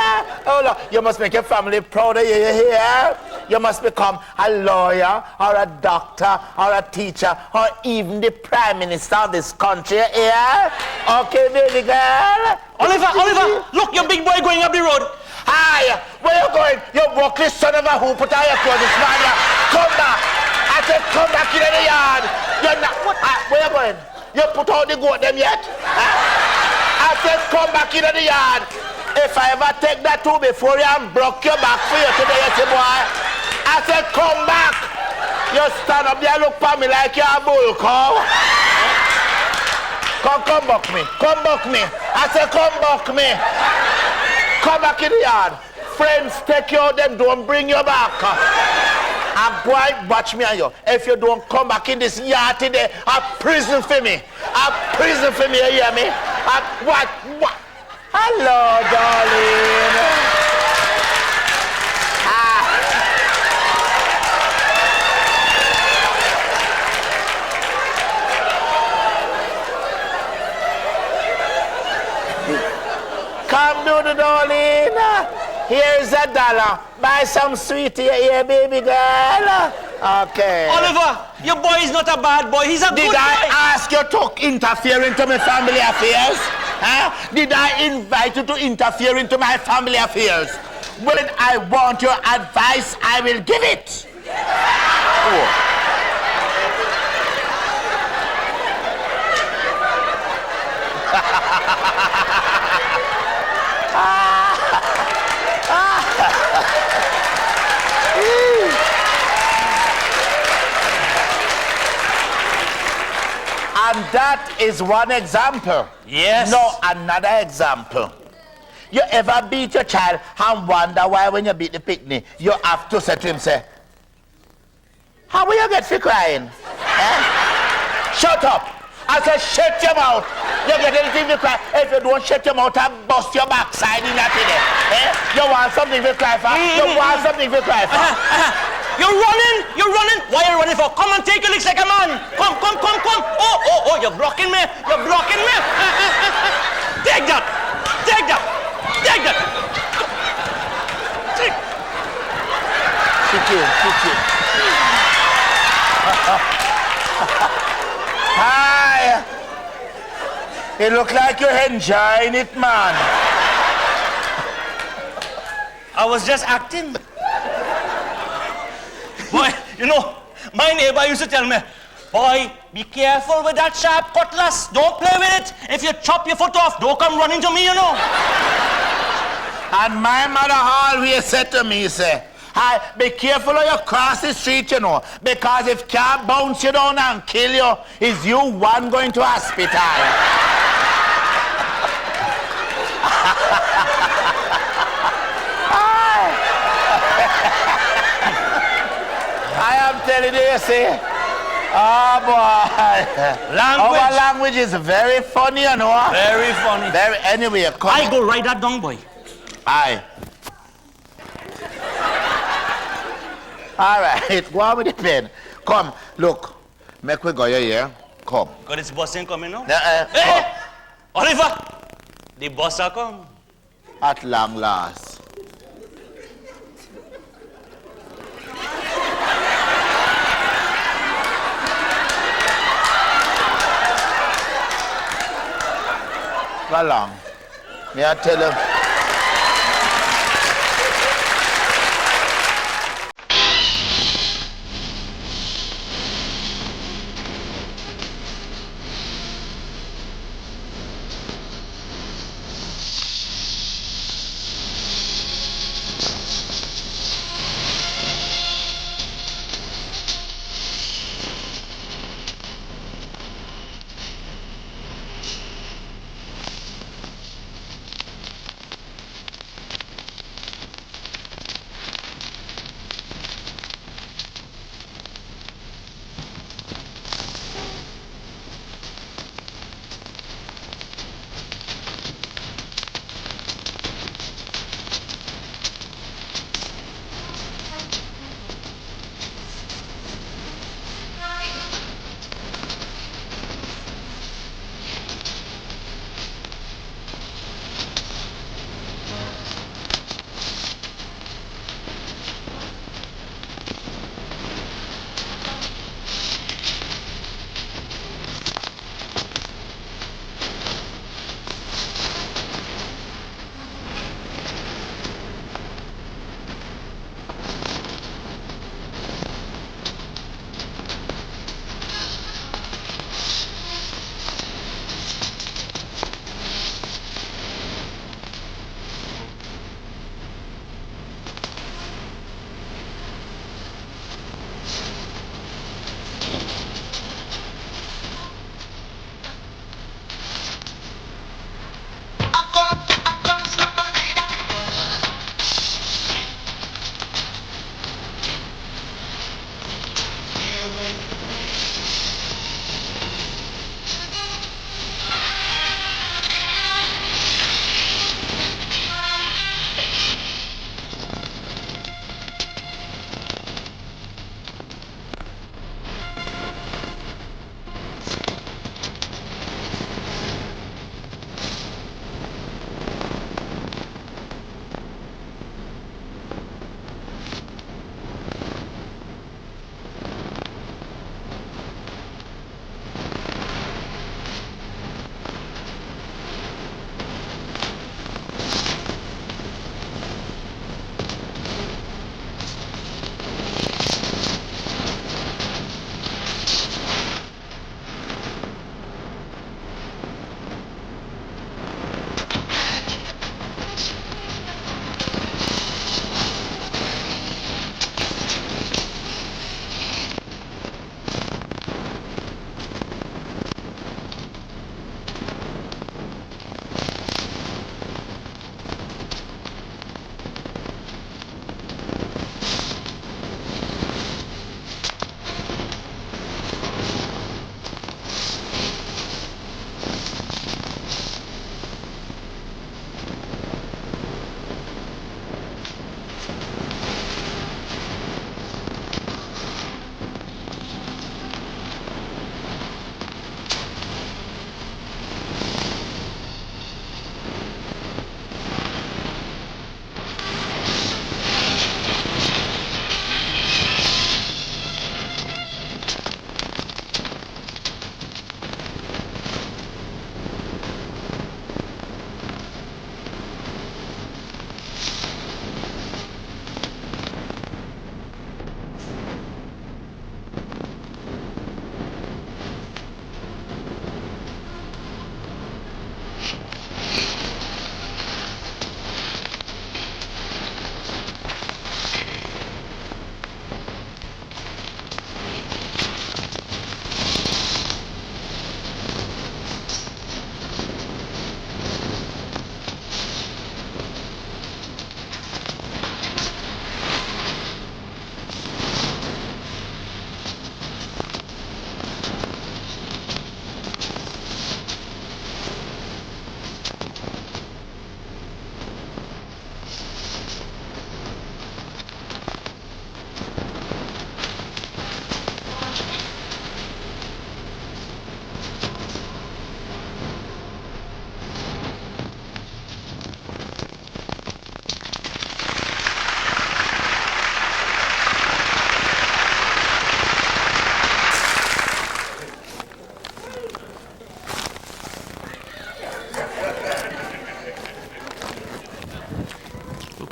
Oh, Lord, you must make your family proud of you here. You must become a lawyer or a doctor or a teacher or even the prime minister of this country here. Okay, baby girl. Oliver, look, your big boy going up the road. Hi, where you going? You buckley son of a who put on your clothes this morning. Come back. I said come back in the yard. You're not, where you going? You put out the goat them yet? I said come back in the yard. If I ever take that two before you and broke your back for you today, you see, boy. I said come back. You stand up there, look for me like you're a bull cow. Come back me. Come back me. I said come back me. Come back in the yard. Friends take you out, them don't bring you back. And boy, watch me and you. If you don't come back in this yard today, a prison for me. A prison for me, you hear me? What? Hello, darling. Come do the darling. Here's $1. Buy some sweetie here, baby girl. Okay. Oliver, your boy is not a bad boy. He's a good boy. Did I ask you to interfere into my family affairs? Huh? Did I invite you to interfere into my family affairs? When I want your advice, I will give it. Oh. And that is one example. Yes. Now, another example. You ever beat your child and wonder why when you beat the picnic, you have to say to him, say, how will you get for crying? Shut up. I said, shut your mouth. You get anything to cry. If you don't shut your mouth, I'll bust your backside in that thing. You want something to cry for? You want something to cry for? You're running. Why are you running for? Come and take your legs like a man. Come. Oh, you're blocking me. Take that. Take. Kick you. Hi. It look like you're enjoying it, man. I was just acting. Boy, you know, my neighbor used to tell me, boy, be careful with that sharp cutlass. Don't play with it. If you chop your foot off, don't come running to me, you know. And my mother always said to me, say, hi, be careful when you cross the street, you know, because if car bounce you down and kill you, is you one going to hospital. I am telling you, see. Oh boy. Our language is very funny, you know. Very funny. Anyway, come. I go ride that down, boy. Aye. All right, go on with the pen. Come, look. Make we go here. Come. Got this bus ain't coming now. Hey, Oliver, the bus are come. at long last. Go along. May I tell you?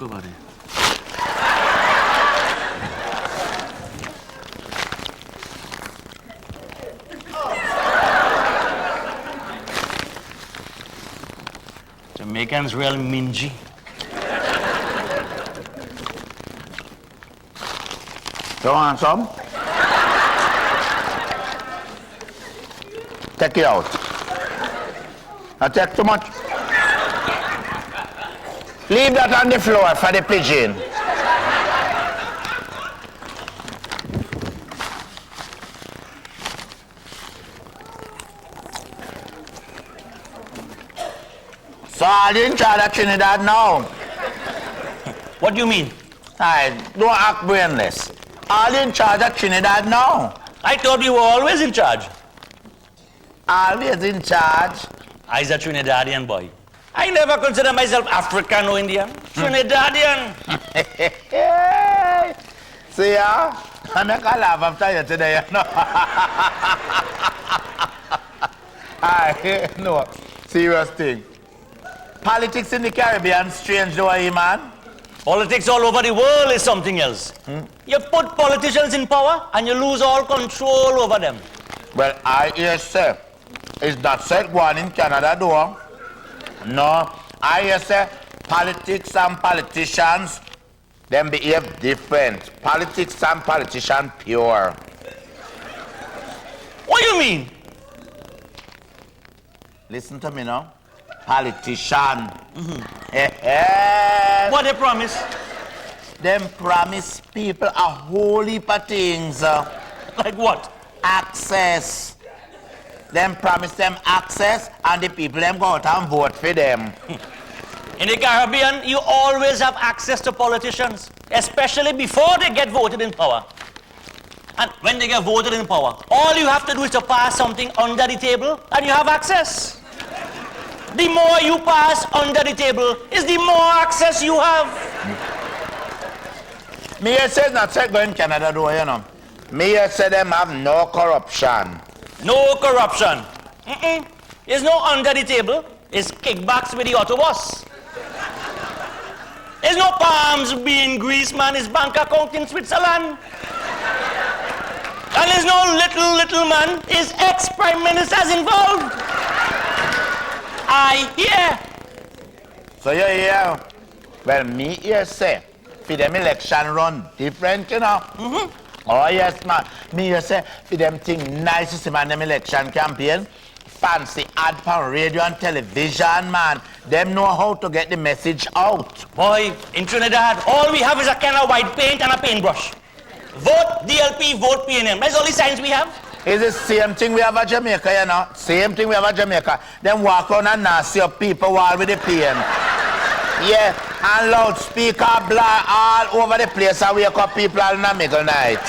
Look over there. Jamaicans real mingy. You want some? Take it out. I take too much. Leave that on the floor for the pigeon. So I in charge of Trinidad now. What do you mean? I don't act brainless. All in charge of Trinidad now. I thought you were always in charge. Always in charge. I's a Trinidadian boy. I never consider myself African or Indian. Trinidadian. See ya? I make a laugh after you today, you know. No, serious thing. Politics in the Caribbean, strange though, man. Politics all over the world is something else. You put politicians in power and you lose all control over them. Well, I hear say, it's not said one in Canada though. No, I hear say, politics and politicians, them behave different. Politics and politician pure. What do you mean? Listen to me now. Politician. What they promise? Them promise people a whole heap of things. Like what? Access. Them promise them access and the people them go out and vote for them. In the Caribbean, you always have access to politicians, especially before they get voted in power. And when they get voted in power, all you have to do is to pass something under the table and you have access. The more you pass under the table is the more access you have. Me here say not say go in Canada though, you know. Me here say them have no corruption. No corruption. There's no under the table. It's kickbacks with the autobus. There's no palms being greased, man. It's bank account in Switzerland. And there's no little man. It's ex-prime ministers involved. I hear. So you hear? Well, me here say, for them election run different, you know. Oh yes, man. Me here say, for them thing nice to see man them election campaign. Fancy ad for radio and television, man. Them know how to get the message out. Boy, in Trinidad, all we have is a can of white paint and a paintbrush. Vote DLP, vote PNM. That's all the signs we have. It's the same thing we have at Jamaica, you know. Same thing we have at Jamaica. Them walk around and nasty up people wall with the paint. Yeah, and loudspeaker blare all over the place and wake up people all in the middle night.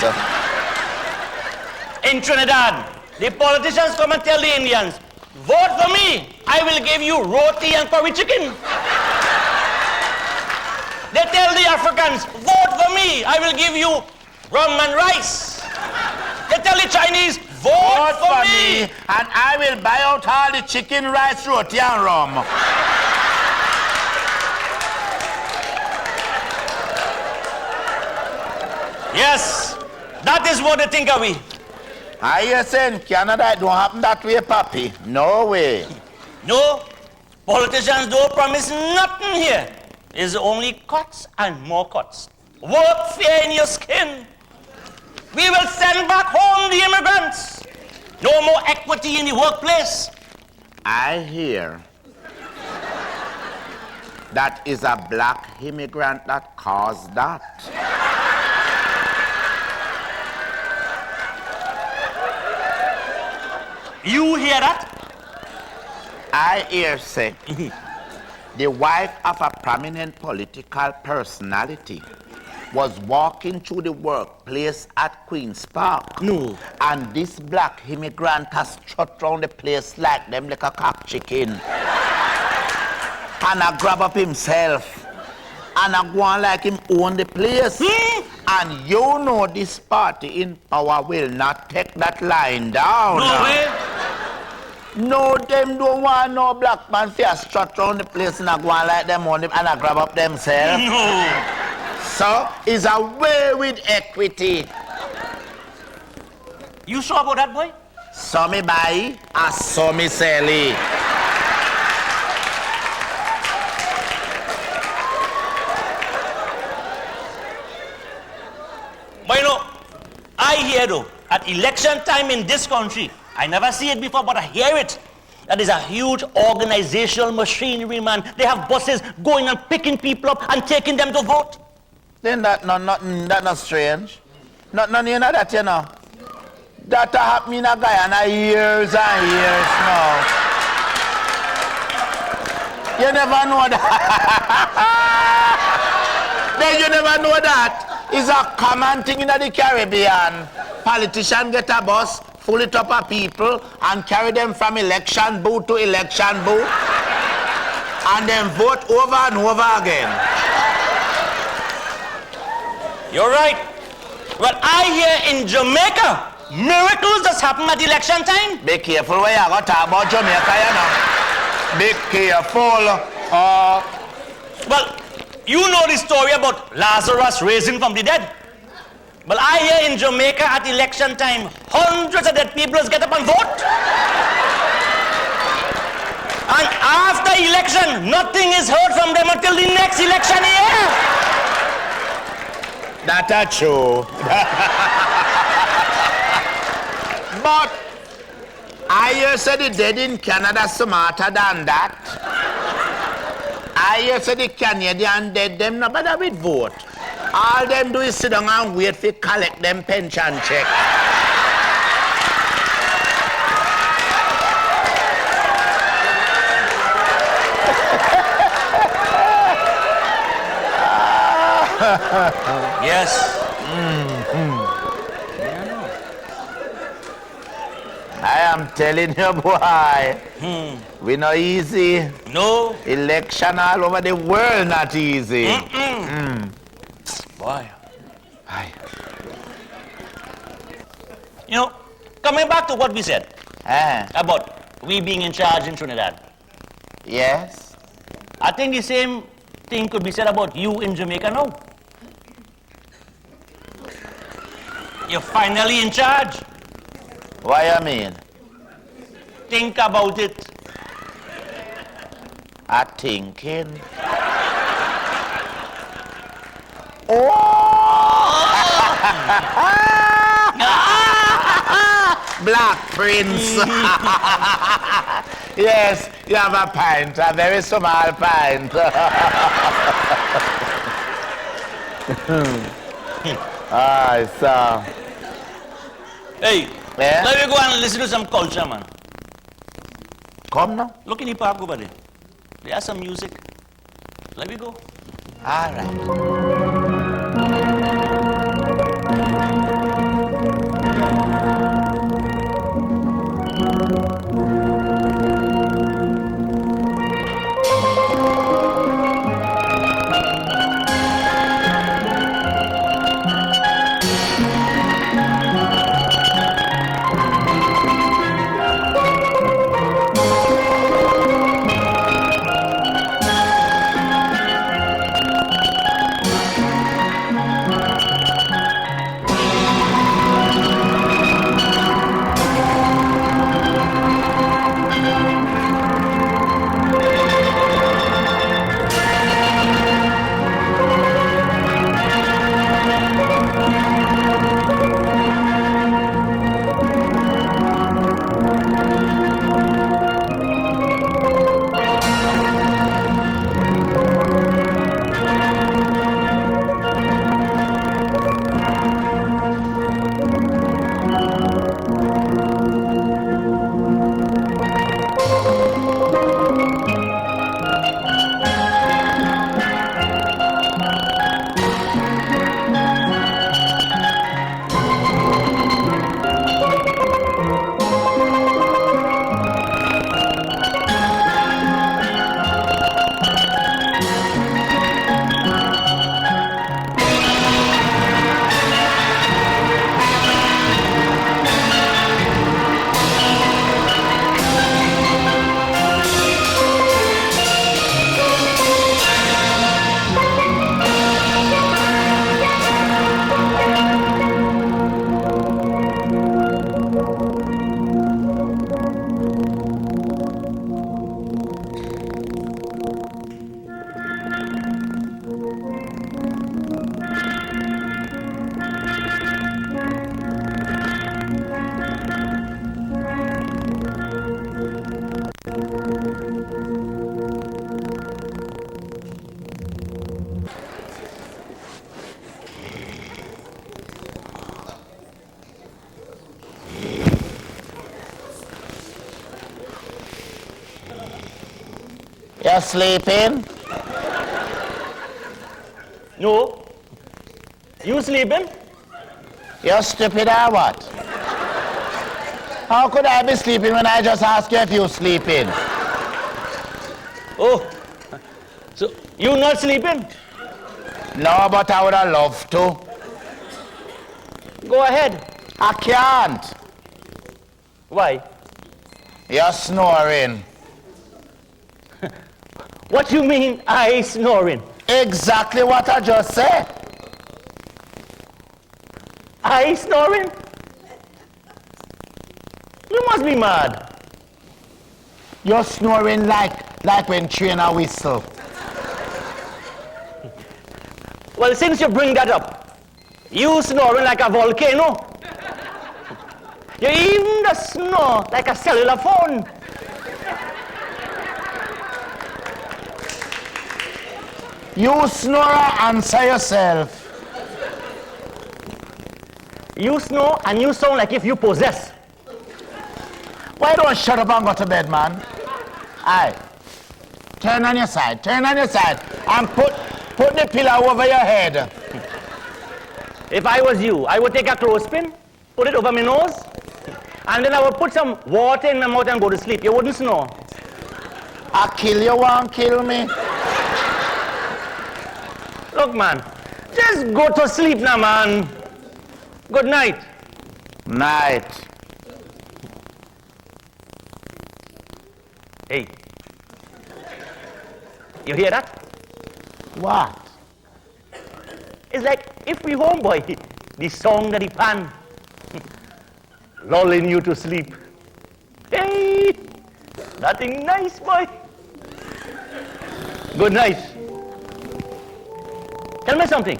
In Trinidad, the politicians come and tell the Indians, vote for me, I will give you roti and curry chicken. They tell the Africans, vote for me, I will give you rum and rice. They tell the Chinese, vote for me, and I will buy out all the chicken, rice, roti and rum. Yes, that is what they think of we. I hear saying Canada, it don't happen that way, papi. No way. No, politicians don't promise nothing here. It's only cuts and more cuts. Work fair in your skin. We will send back home the immigrants. No more equity in the workplace. I hear that is a black immigrant that caused that. You hear that? I hear say the wife of a prominent political personality was walking through the workplace at Queen's Park. No. And this black immigrant has strut round the place like them like a cock chicken. And I grab up himself. And I go on like him own the place. And you know this party in power will not take that line down. No way. No, them don't want no black man to strut around the place and I go and like them on them and I grab up themselves. No. So, it's a way with equity. You sure about that, boy? So me buy, I saw me sell it. But you know, I hear though, at election time in this country, I never see it before, but I hear it. That is a huge organizational machinery, man. They have buses going and picking people up and taking them to vote. Then that not strange. None you know that, you know. That happened in a Guyana years and years now. You never know that. Then you never know that. It's a common thing in the Caribbean. Politicians get a bus, full it up of people, and carry them from election booth to election booth, and then vote over and over again. You're right. Well, I hear in Jamaica, miracles just happen at election time. Be careful where you go talk about Jamaica, you know. Be careful. Well, you know the story about Lazarus raising from the dead. Well, I hear in Jamaica at election time, hundreds of dead people get up and vote. And after election, nothing is heard from them until the next election year. That's true. But I hear say the dead in Canada smarter than that. I hear say the Canadian dead, them no bother with vote. All them do is sit down and wait for collect them pension check. Yes. I am telling you, boy, we not easy. No. Election all over the world not easy. Boy. Aye. You know, coming back to what we said Eh, about we being in charge in Trinidad, yes. I think the same thing could be said about you in Jamaica now. You're finally in charge. What you mean? Think about it. I thinking. Black Prince. Yes, you have a pint, a very small pint. Aye, so. Hey, Yeah? let me go and listen to some culture, man. Come now. Look in the park over there. There's some music. Let me go. All right. You're sleeping? No. You sleeping? You're stupid or what? How could I be sleeping when I just asked you if you're sleeping? Oh. So, you not sleeping? No, but I would have loved to. Go ahead. I can't. Why? You're snoring. What you mean I snoring? Exactly what I just said. I snoring? You must be mad. You're snoring like when Trini whistle. Well, since you bring that up, you snoring like a volcano. You even just snore like a cellular phone. You snorer, answer yourself. You snore and you sound like if you possess. Why don't you shut up and go to bed, man? Aye. Turn on your side, and put the pillow over your head. If I was you, I would take a clothespin, put it over my nose, and then I would put some water in my mouth and go to sleep. You wouldn't snore. I kill you, won't kill me. Look, man, just go to sleep now, man. Good night. Night. Hey, you hear that? What? It's like if we homeboy, the song that he pan, lulling you to sleep. Hey, nothing nice, boy. Good night. Tell me something.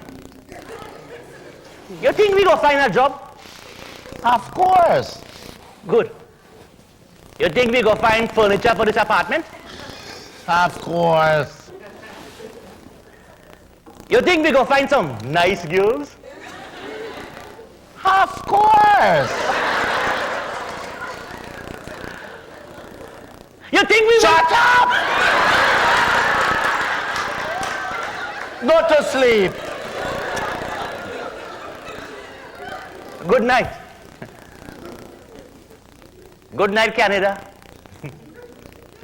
You think we go find a job? Of course. Good. You think we go find furniture for this apartment? Of course. You think we go find some nice girls? Of course. You think we Shut up! Go to sleep. Good night. Good night, Canada.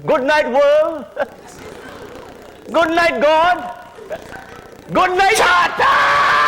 Good night, world. Good night, God. Good night. Shut up!